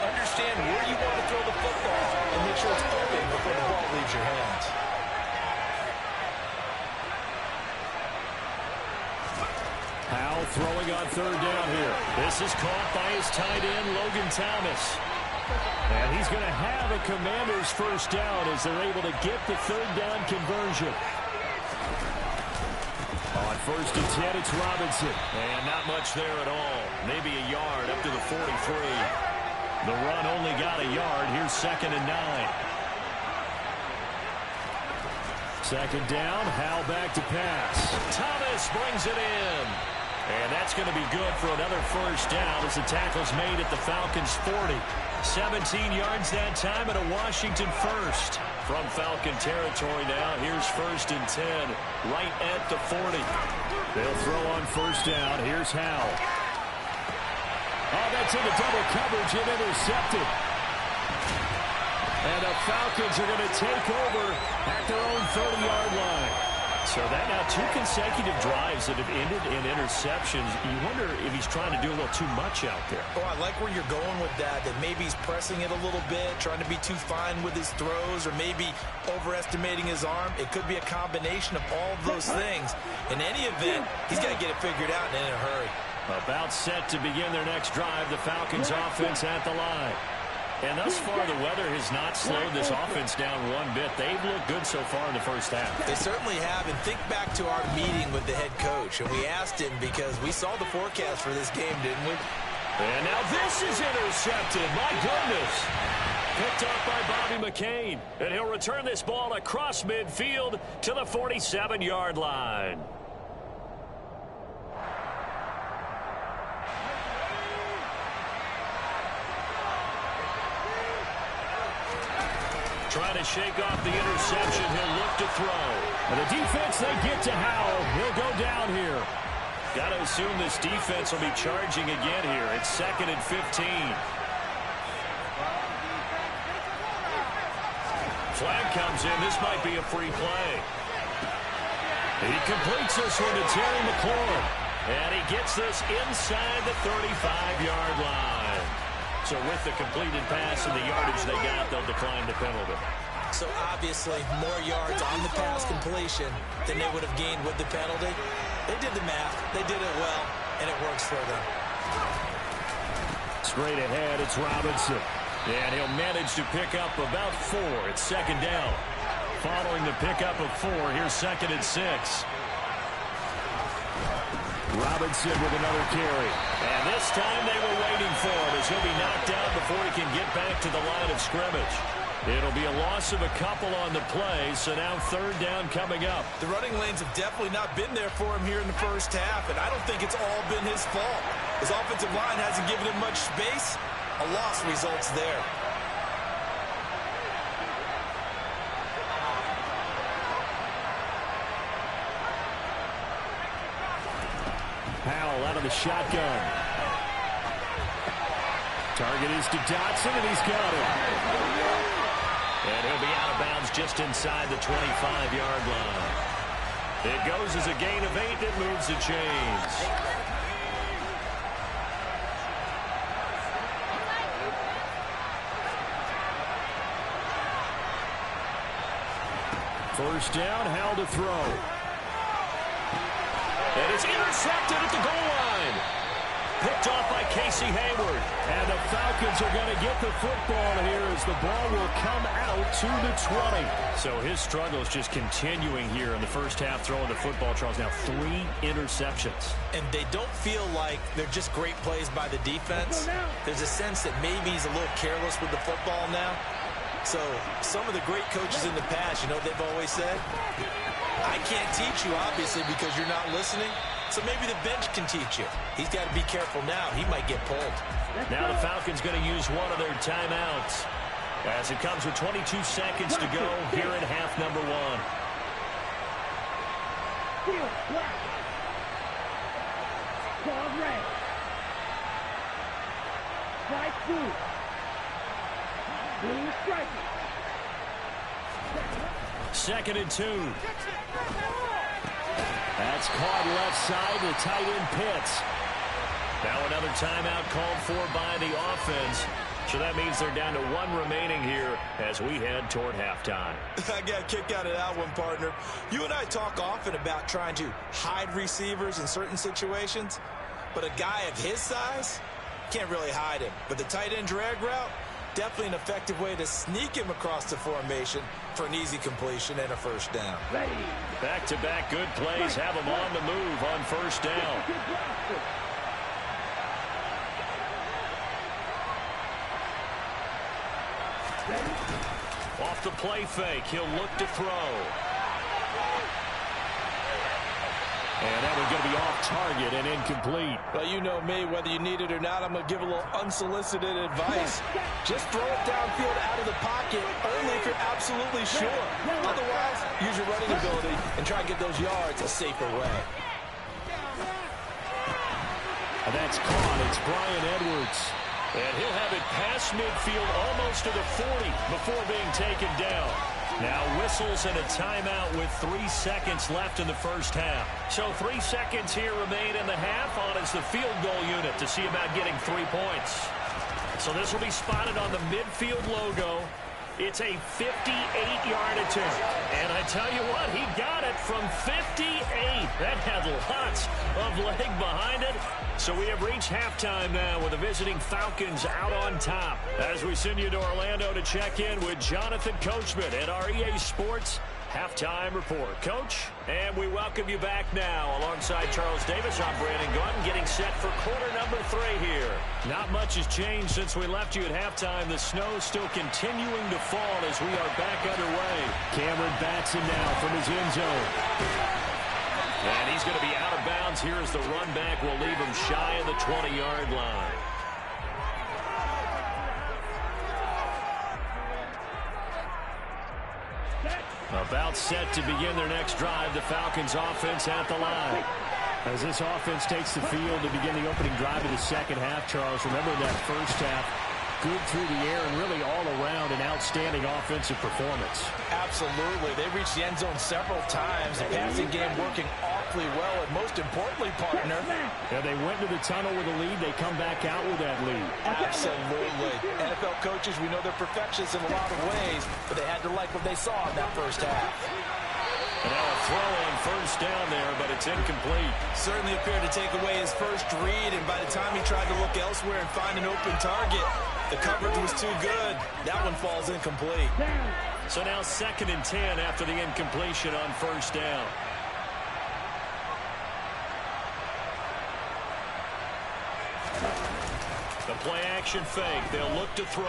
Understand where you want to throw the football and make sure it's open before the ball leaves your hands. Howell throwing on 3rd down here. This is caught by his tight end, Logan Thomas. And he's going to have a Commander's first down as they're able to get the 3rd down conversion. On 1st and 10, it's Robinson. And not much there at all. Maybe a yard up to the 43. The run only got a yard. Here's 2nd and 9. 2nd down, Howell back to pass. Thomas brings it in. And that's going to be good for another first down as the tackle's made at the Falcons' 40. 17 yards that time and a Washington first. From Falcon territory now, here's 1st and 10, right at the 40. They'll throw on 1st down. Here's Howell. Oh, that's into double coverage and intercepted. And the Falcons are going to take over at their own 30-yard line. So that now 2 consecutive drives that have ended in interceptions. You wonder if he's trying to do a little too much out there. Oh, I like where you're going with that maybe he's pressing it a little bit, trying to be too fine with his throws, or maybe overestimating his arm. It could be a combination of all of those things. In any event, he's got to get it figured out and in a hurry. About set to begin their next drive, the Falcons offense at the line. And thus far, the weather has not slowed this offense down one bit. They've looked good so far in the first half. They certainly have. And think back to our meeting with the head coach. And we asked him because we saw the forecast for this game, didn't we? And now this is intercepted. My goodness. Picked up by Bobby McCain. And he'll return this ball across midfield to the 47-yard line. Trying to shake off the interception. He'll look to throw. And the defense, they get to Howell. He'll go down here. Got to assume this defense will be charging again here. It's 2nd and 15. Flag comes in. This might be a free play. He completes this one to Terry McLaurin. And he gets this inside the 35-yard line. So with the completed pass and the yardage they got, they'll decline the penalty. So obviously more yards on the pass completion than they would have gained with the penalty. They did the math. They did it well, and it works for them. Straight ahead, it's Robinson. And he'll manage to pick up about 4. It's second down. Following the pickup of 4, here's 2nd and 6. Robinson with another carry. And this time they were waiting for him as he'll be knocked out before he can get back to the line of scrimmage. It'll be a loss of a couple on the play, so now 3rd down coming up. The running lanes have definitely not been there for him here in the first half, and I don't think it's all been his fault. His offensive line hasn't given him much space. A loss results there. Powell out of the shotgun. Target is to Dotson, and he's got it. And he'll be out of bounds just inside the 25-yard line. It goes as a gain of 8. It moves the chains. First down, Howell to throw. And it's intercepted at the goal line. Picked off by Casey Hayward. And the Falcons are going to get the football here as the ball will come out to the 20. So his struggle is just continuing here in the first half throwing the football. Charles, now 3 interceptions. And they don't feel like they're just great plays by the defense. There's a sense that maybe he's a little careless with the football now. So some of the great coaches in the past, you know what they've always said? I can't teach you, obviously, because you're not listening. So maybe the bench can teach you. He's got to be careful now. He might get pulled. Now the Falcons going to use one of their timeouts as it comes with 22 seconds to go here in half number 1. Second and 2. That's caught left side. The tight end Pitts. Now another timeout called for by the offense. So that means they're down to 1 remaining here as we head toward halftime. I got a kick out of that one, partner. You and I talk often about trying to hide receivers in certain situations, but a guy of his size can't really hide him. But the tight end drag route, definitely an effective way to sneak him across the formation for an easy completion and a first down. Back-to-back good plays have them on the move on first down. Off the play fake, he'll look to throw. And that one's going to be off target and incomplete. Well, you know me, whether you need it or not, I'm going to give a little unsolicited advice. Just throw it downfield out of the pocket, only if you're absolutely sure. Otherwise, use your running ability and try and get those yards a safer way. And that's caught. It's Brian Edwards. And he'll have it past midfield almost to the 40 before being taken down. Now whistles and a timeout with 3 seconds left in the first half. So 3 seconds here remain in the half on as the field goal unit to see about getting 3 points. So this will be spotted on the midfield logo. It's a 58-yard attempt. And I tell you what, he got it from 58. That had lots of leg behind it. So we have reached halftime now with the visiting Falcons out on top. As we send you to Orlando to check in with Jonathan Coachman at our EA Sports Halftime Report. Coach, and we welcome you back now alongside Charles Davis. I'm Brandon Gunn getting set for quarter number 3 here. Not much has changed since we left you at halftime. The snow still continuing to fall as we are back underway. Cameron Batson now from his end zone. And he's going to be out of bounds here as the run back will leave him shy of the 20-yard line. About set to begin their next drive, the Falcons offense at the line. As this offense takes the field to begin the opening drive of the second half, Charles, remember that first half, good through the air and really all around an outstanding offensive performance. Absolutely. They reached the end zone several times. The passing game working awfully well, and most importantly, partner. Yeah, they went to the tunnel with a lead. They come back out with that lead. Absolutely. NFL coaches, we know they're perfectionists in a lot of ways, but they had to like what they saw in that first half. And now a throw on first down there, but it's incomplete. Certainly appeared to take away his first read, and by the time he tried to look elsewhere and find an open target, the coverage was too good. That one falls incomplete. So now 2nd and 10 after the incompletion on first down. The play-action fake. They'll look to throw.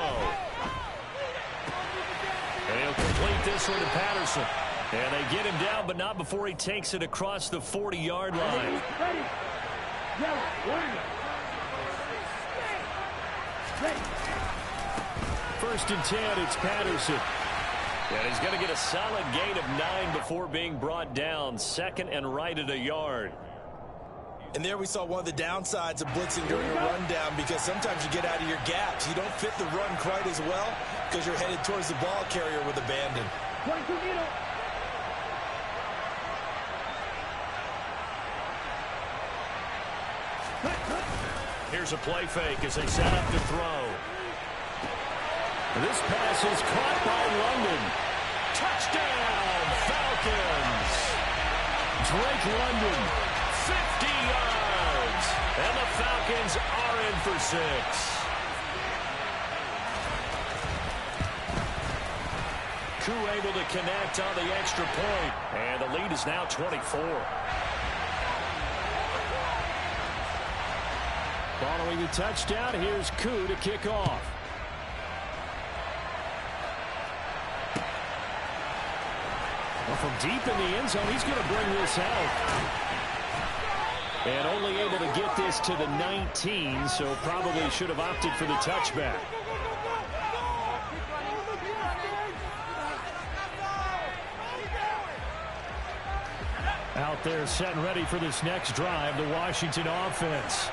And he'll complete this one to Patterson. And they get him down, but not before he takes it across the 40-yard line. First and 10, it's Patterson. And he's going to get a solid gain of 9 before being brought down. 2nd and right at a yard. And there we saw one of the downsides of blitzing during a rundown, because sometimes you get out of your gaps. You don't fit the run quite as well because you're headed towards the ball carrier with abandon. Here's a play fake as they set up to throw. This pass is caught by London. Touchdown, Falcons. Drake London, 50 yards. And the Falcons are in for 6. Koo able to connect on the extra point. And the lead is now 24. Following the touchdown, here's Koo to kick off. Well, from deep in the end zone, he's going to bring this out. And only able to get this to the 19, so probably should have opted for the touchback. Out there set and ready for this next drive, the Washington offense.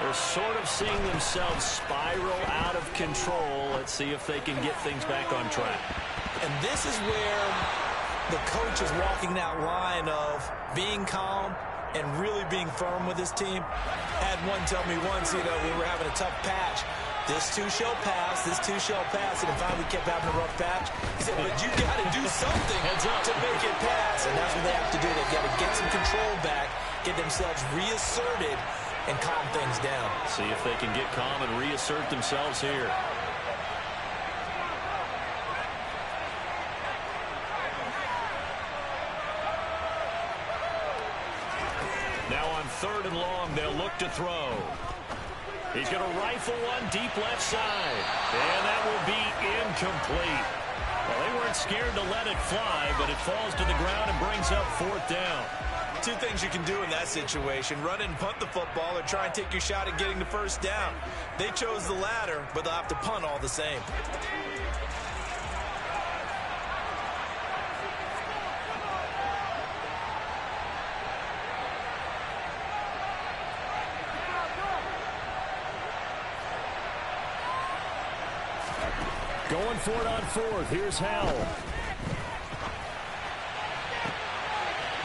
They're sort of seeing themselves spiral out of control. Let's see if they can get things back on track. And this is where the coach is walking that line of being calm and really being firm with his team. Had one tell me once, we were having a tough patch. This too shall pass, this too shall pass, and if we kept having a rough patch, he said, but you got to do something to make it pass. And that's what they have to do. They've got to get some control back, get themselves reasserted, and calm things down. See if they can get calm and reassert themselves here. Now on 3rd and long, they'll look to throw. He's going to rifle one deep left side. And that will be incomplete. Well, they weren't scared to let it fly, but it falls to the ground and brings up 4th down. Two things you can do in that situation: run and punt the football, or try and take your shot at getting the first down. They chose the latter, but they'll have to punt all the same. Going for it on 4th. Here's Howell.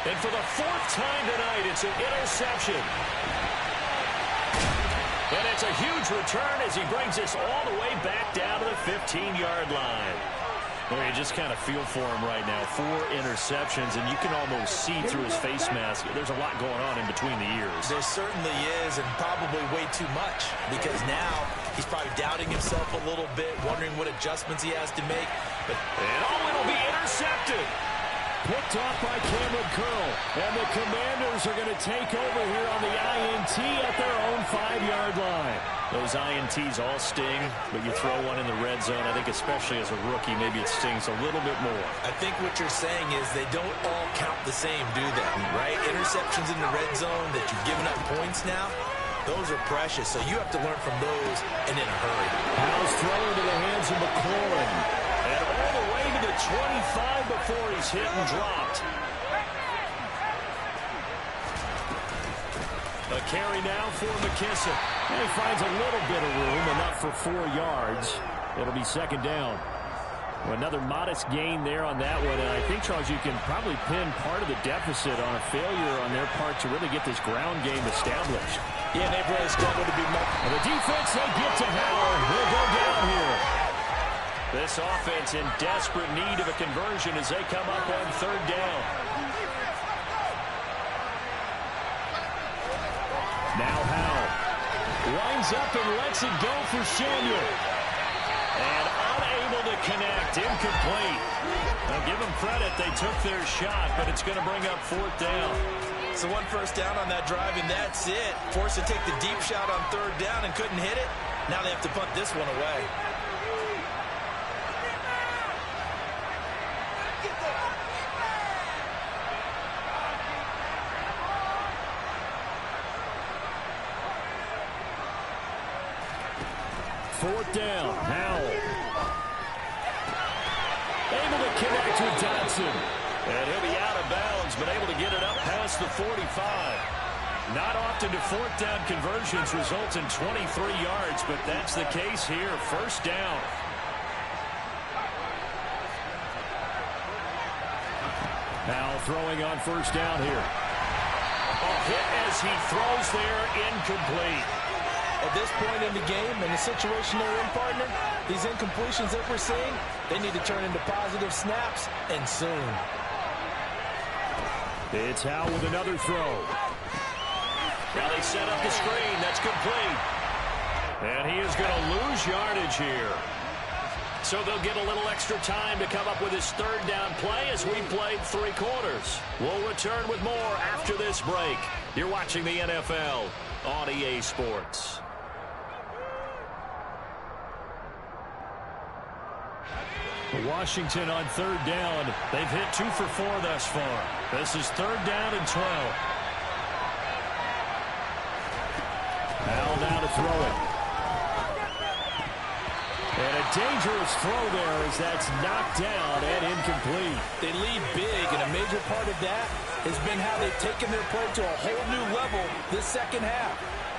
And for the 4th time tonight, it's an interception. And it's a huge return as he brings this all the way back down to the 15-yard line. Well, you just kind of feel for him right now. 4 interceptions, and you can almost see through his face mask. There's a lot going on in between the ears. There certainly is, and probably way too much, because now he's probably doubting himself a little bit, wondering what adjustments he has to make. And it'll be intercepted. Picked off by Cameron Curl. And the Commanders are going to take over here on the INT at their own 5-yard line. Those INTs all sting, but you throw one in the red zone. I think especially as a rookie, maybe it stings a little bit more. I think what you're saying is they don't all count the same, do they? Right? Interceptions in the red zone that you've given up points now, those are precious. So you have to learn from those and in a hurry. Howell's thrown to the hands of McLaurin. And all the way to the 25 before he's hit and dropped. A carry now for McKissick. And he finds a little bit of room, enough for 4 yards. It'll be 2nd down. Well, another modest gain there on that one. And I think, Charles, you can probably pin part of the deficit on a failure on their part to really get this ground game established. Yeah, they've really struggled to be more. And the defense, they get to Howell. He'll go down here. This offense in desperate need of a conversion as they come up on third down. Now Howell winds up and lets it go for Samuel. And unable to connect, incomplete. Now give them credit, they took their shot, but it's going to bring up fourth down. So one first down on that drive, and that's it. Forced to take the deep shot on third down and couldn't hit it. Now they have to punt this one away. Fourth down, Howell. Able to connect with Dodson. And he'll be out of bounds, but able to get it up past the 45. Not often do fourth down conversions result in 23 yards, but that's the case here. First down. Howell throwing on first down here. A hit as he throws there, incomplete. At this point in the game, in the situation they're in, partner, these incompletions that we're seeing, they need to turn into positive snaps, and soon. It's Howell with another throw. Now they set up the screen. That's complete. And he is going to lose yardage here. So they'll get a little extra time to come up with his third down play as we played three quarters. We'll return with more after this break. You're watching the NFL on EA Sports. Washington on third down. They've hit 2 for 4 thus far. This is third down and 12. Howell now to throw it. And a dangerous throw there as that's knocked down and incomplete. They lead big, and a major part of that has been how they've taken their play to a whole new level this second half.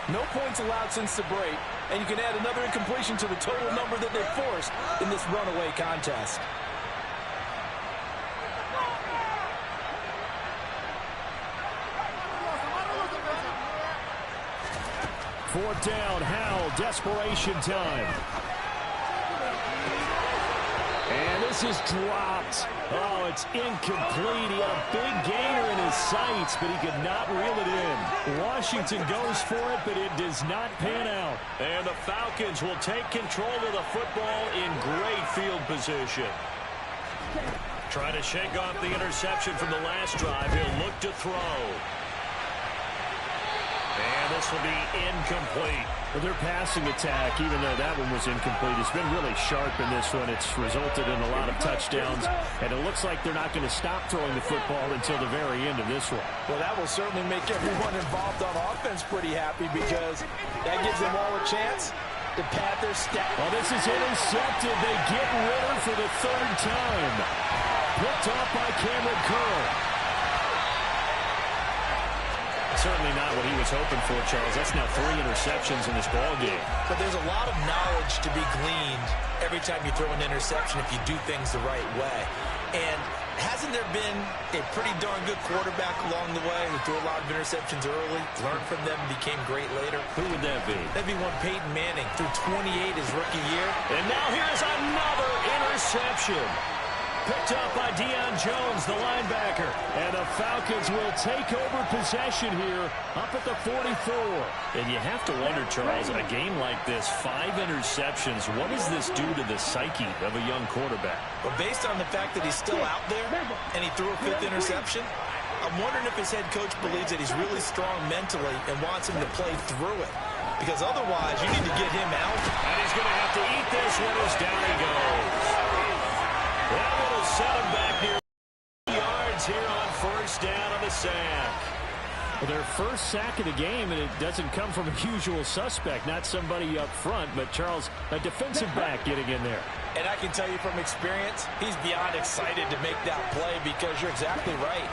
No points allowed since the break, and you can add another incompletion to the total number that they forced in this runaway contest. Fourth down, Howell, desperation time. And this is dropped. Oh, it's incomplete. He had a big gainer in his sights, but he could not reel it in. Washington goes for it, but it does not pan out. And the Falcons will take control of the football in great field position. Trying to shake off the interception from the last drive. He'll look to throw. And this will be incomplete. Well, their passing attack, even though that one was incomplete, has been really sharp in this one. It's resulted in a lot of touchdowns, and it looks like they're not going to stop throwing the football until the very end of this one. Well, that will certainly make everyone involved on offense pretty happy because that gives them all a chance to pad their stats. Well, this is intercepted. They get Ritter for the third time. Picked off by Cameron Curl. Certainly not what he was hoping for, Charles. That's now 3 interceptions in this ballgame. But there's a lot of knowledge to be gleaned every time you throw an interception if you do things the right way. And hasn't there been a pretty darn good quarterback along the way who threw a lot of interceptions early, learned from them, became great later? Who would that be? That'd be one Peyton Manning, threw 28 his rookie year. And now here's another interception. Picked up by Deion Jones, the linebacker. And the Falcons will take over possession here up at the 44. And you have to wonder, Charles, in a game like this, 5 interceptions, what does this do to the psyche of a young quarterback? But based on the fact that he's still out there and he threw a 5th interception, I'm wondering if his head coach believes that he's really strong mentally and wants him to play through it. Because otherwise, you need to get him out. And he's going to have to eat this one as down he goes. That will set him back near yards here on first down on the sack. Well, their first sack of the game, and it doesn't come from a usual suspect, not somebody up front, but Charles, a defensive back getting in there. And I can tell you from experience, he's beyond excited to make that play because you're exactly right.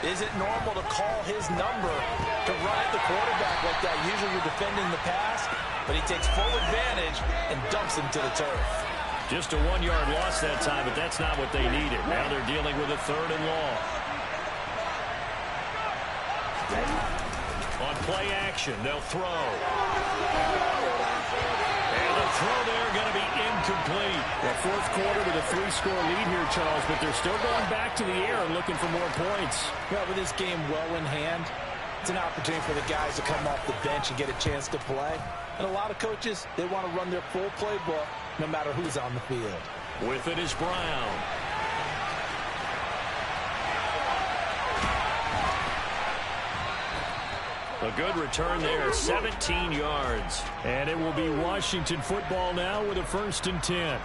Is it normal to call his number to run at the quarterback like that? Usually you're defending the pass, but he takes full advantage and dumps him to the turf. Just a 1-yard loss that time, but that's not what they needed. Now they're dealing with a 3rd and long. On play action, they'll throw. And the throw there going to be incomplete. Well, fourth quarter with a 3-score lead here, Charles, but they're still going back to the air and looking for more points. Well, with this game well in hand, it's an opportunity for the guys to come off the bench and get a chance to play. And a lot of coaches, they want to run their full playbook no matter who's on the field. With it is Brown. A good return there, 17 yards. And it will be Washington football now with a 1st and 10.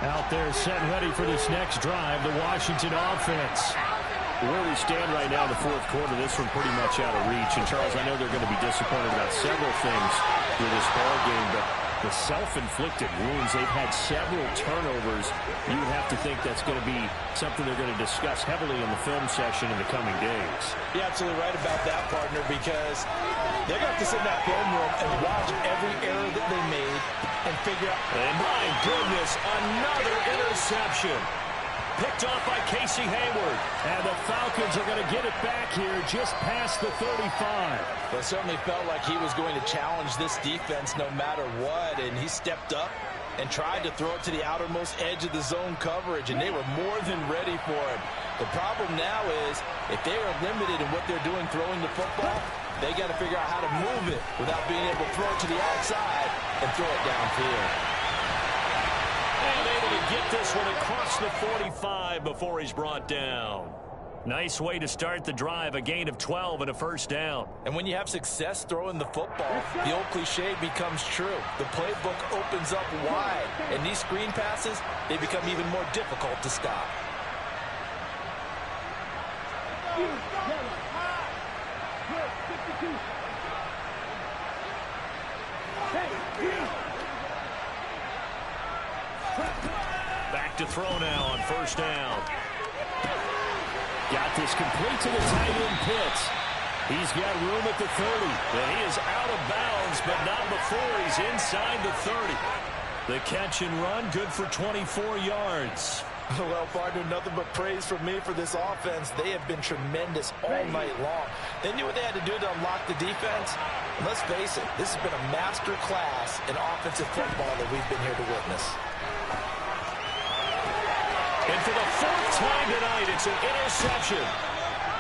Out there set and ready for this next drive, the Washington offense. Where we stand right now in the fourth quarter, this one pretty much out of reach. And, Charles, I know they're going to be disappointed about several things with this ball game, but the self-inflicted wounds, they've had several turnovers. You would have to think that's going to be something they're going to discuss heavily in the film session in the coming days. You're absolutely right about that, partner, because they're going to have to sit in that film room and watch every error that they made and figure out. And my goodness, another interception. Picked off by Casey Hayward. And the Falcons are going to get it back here just past the 35. Well, it certainly felt like he was going to challenge this defense no matter what, and he stepped up and tried to throw it to the outermost edge of the zone coverage, and they were more than ready for it. The problem now is if they are limited in what they're doing throwing the football, they got to figure out how to move it without being able to throw it to the outside and throw it downfield. And able to get this one across the 45 before he's brought down. Nice way to start the drive, a gain of 12 and a 1st down. And when you have success throwing the football, the old cliche becomes true. The playbook opens up wide, and these screen passes, they become even more difficult to stop. Back to throw now on 1st down. Got this complete to the tight end Pitts. He's got room at the 30. And he is out of bounds, but not before he's inside the 30. The catch and run, good for 24 yards. Well, partner, nothing but praise from me for this offense. They have been tremendous all night long. They knew what they had to do to unlock the defense. And let's face it, this has been a master class in offensive football that we've been here to witness. And for the 4th time tonight, it's an interception.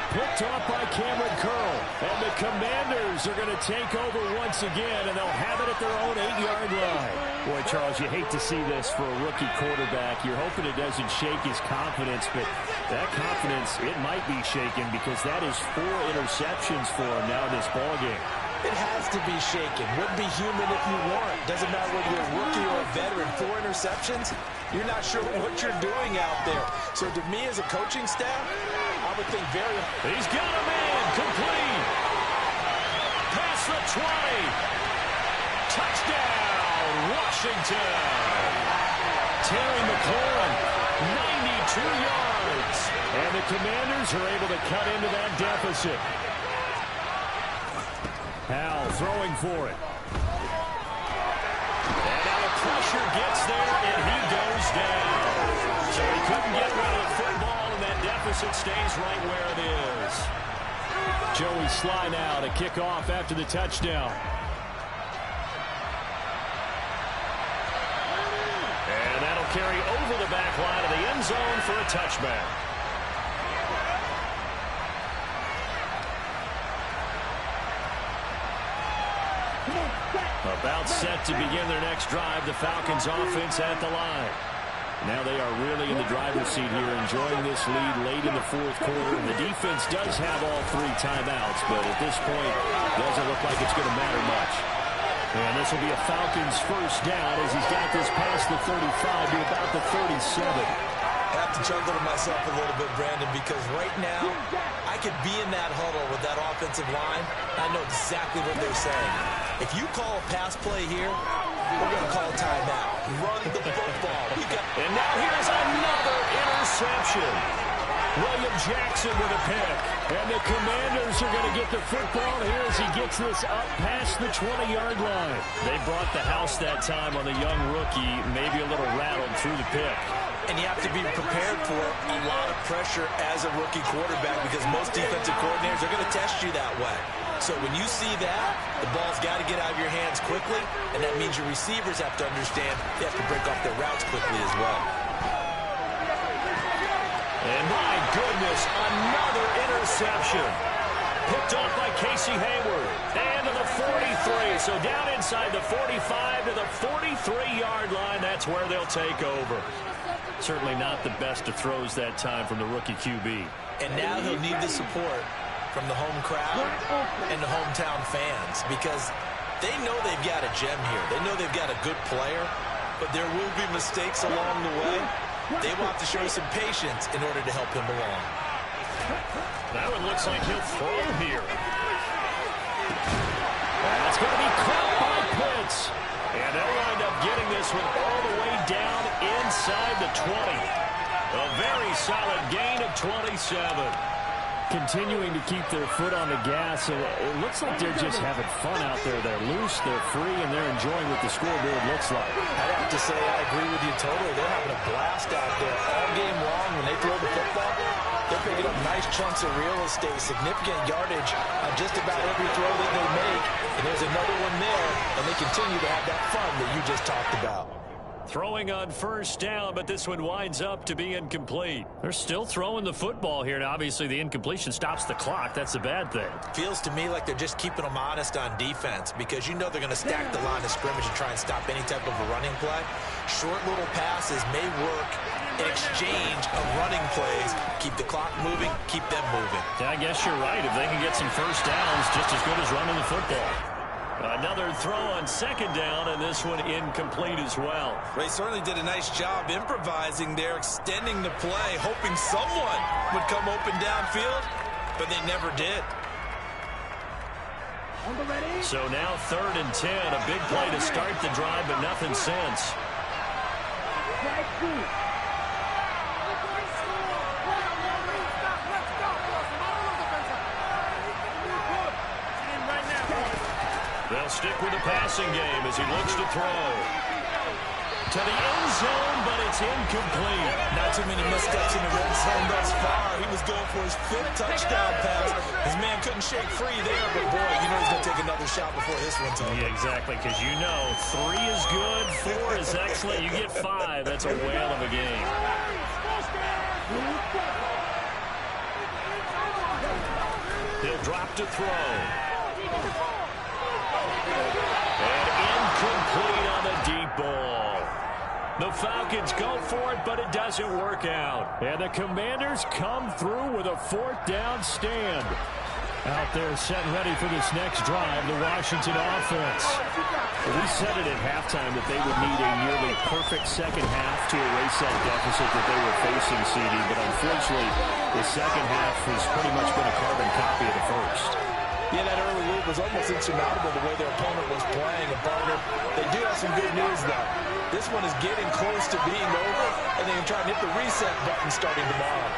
Picked off by Cameron Curl. And the Commanders are going to take over once again, and they'll have it at their own 8-yard line. Boy, Charles, you hate to see this for a rookie quarterback. You're hoping it doesn't shake his confidence, but that confidence, it might be shaken because that is 4 interceptions for him now in this ballgame. It has to be shaken. Wouldn't be human if you weren't. Doesn't matter whether you're a rookie or a veteran. 4 interceptions, you're not sure what you're doing out there. So to me as a coaching staff, I would think very... He's got a man complete. Past the 20. Touchdown, Washington. Terry McLaurin, 92 yards. And the Commanders are able to cut into that deficit. Hal throwing for it. And now the pressure gets there, and he goes down. So he couldn't get rid of the football, and that deficit stays right where it is. Joey Sly now to kick off after the touchdown. And that'll carry over the back line of the end zone for a touchback. About set to begin their next drive, the Falcons offense at the line. Now they are really in the driver's seat here, enjoying this lead late in the fourth quarter. And the defense does have all 3 timeouts, but at this point, doesn't look like it's going to matter much. And this will be a Falcons 1st down as he's got this past the 35 to about the 37. I have to chuckle to myself a little bit, Brandon, because right now I could be in that huddle with that offensive line. I know exactly what they're saying. If you call a pass play here, we're going to call a timeout. Run the football. And now here's another interception. William Jackson with a pick. And the Commanders are going to get the football here as he gets this up past the 20-yard line. They brought the house that time on the young rookie, maybe a little rattled through the pick. And you have to be prepared for a lot of pressure as a rookie quarterback because most defensive coordinators are going to test you that way. So when you see that, the ball's got to get out of your hands quickly, and that means your receivers have to understand they have to break off their routes quickly as well. And my goodness, another interception. Picked off by Casey Hayward. And to the 43. So down inside the 45 to the 43-yard line. That's where they'll take over. Certainly not the best of throws that time from the rookie QB. And now he'll need the support from the home crowd and the hometown fans because they know they've got a gem here. They know they've got a good player, but there will be mistakes along the way. They will have to show some patience in order to help him along. That one looks like he'll throw here. That's going to be caught by Pitts. And they'll wind up getting this one all the way down inside the 20. A very solid gain of 27. Continuing to keep their foot on the gas, and it looks like they're just having fun out there. They're loose, they're free, and they're enjoying what the scoreboard looks like. I'd have to say I agree with you totally. They're having a blast out there all game long. When they throw the football, they're picking up nice chunks of real estate, significant yardage on just about every throw that they make. And there's another one there, and they continue to have that fun that you just talked about. Throwing on first down, but this one winds up to be incomplete. They're still throwing the football here. Now, obviously, the incompletion stops the clock. That's the bad thing. Feels to me like they're just keeping them honest on defense because you know they're going to stack the line of scrimmage and try and stop any type of a running play. Short little passes may work in exchange of running plays. Keep the clock moving, keep them moving. Yeah, I guess you're right. If they can get some first downs, just as good as running the football. Another throw on second down, and this one incomplete as well. They certainly did a nice job improvising there, extending the play, hoping someone would come open downfield, but they never did. So now 3rd and 10, a big play to start the drive, but nothing since. They'll stick with the passing game as he looks to throw. To the end zone, but it's incomplete. Not too many missteps in the red zone thus far. He was going for his 5th touchdown pass. His man couldn't shake free there, but boy, you know he's going to take another shot before this one's over. Yeah, exactly, because you know 3 is good, 4 is excellent. You get 5. That's a whale of a game. He'll drop to throw. And incomplete on the deep ball. The Falcons go for it, but it doesn't work out. And the Commanders come through with a 4th down stand. Out there set and ready for this next drive, the Washington offense. We said it at halftime that they would need a nearly perfect second half to erase that deficit that they were facing, CD, but unfortunately, the second half has pretty much been a carbon copy of the first. Yeah, that early lead was almost insurmountable the way their opponent was playing. And, partner, they do have some good news, though. This one is getting close to being over, and they can try and hit the reset button starting tomorrow.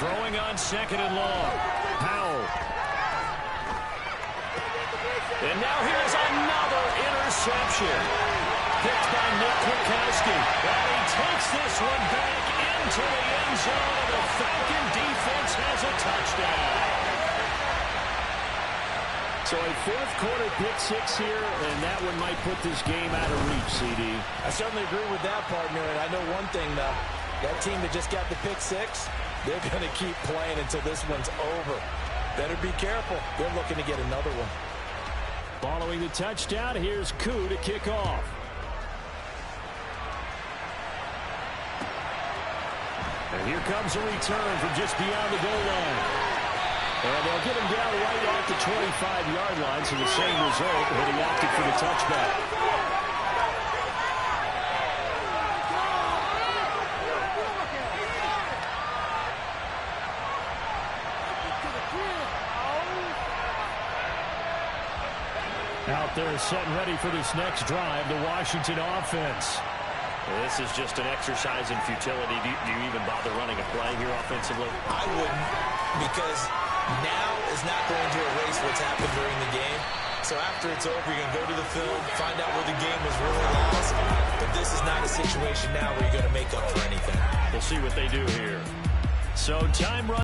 Throwing on 2nd and long. Powell. And now here's another interception. Picked by Nick Kwiatkowski. And he takes this one back into the end zone, and the Falcon defense has a touchdown. So a 4th quarter pick 6 here, and that one might put this game out of reach, CD. I certainly agree with that, partner. And I know one thing, though. That team that just got the pick 6, they're going to keep playing until this one's over. Better be careful. They're looking to get another one. Following the touchdown, here's Koo to kick off. And here comes a return from just beyond the goal line. And they'll get him down right at the 25-yard line, so the same result, but he opted for the touchback. Out there set and ready for this next drive, the Washington offense. This is just an exercise in futility. Do you even bother running a play here offensively? I wouldn't, because now is not going to erase what's happened during the game. So after it's over, you're going to go to the film, find out where the game was really lost. But this is not a situation now where you're going to make up for anything. We'll see what they do here. So time run.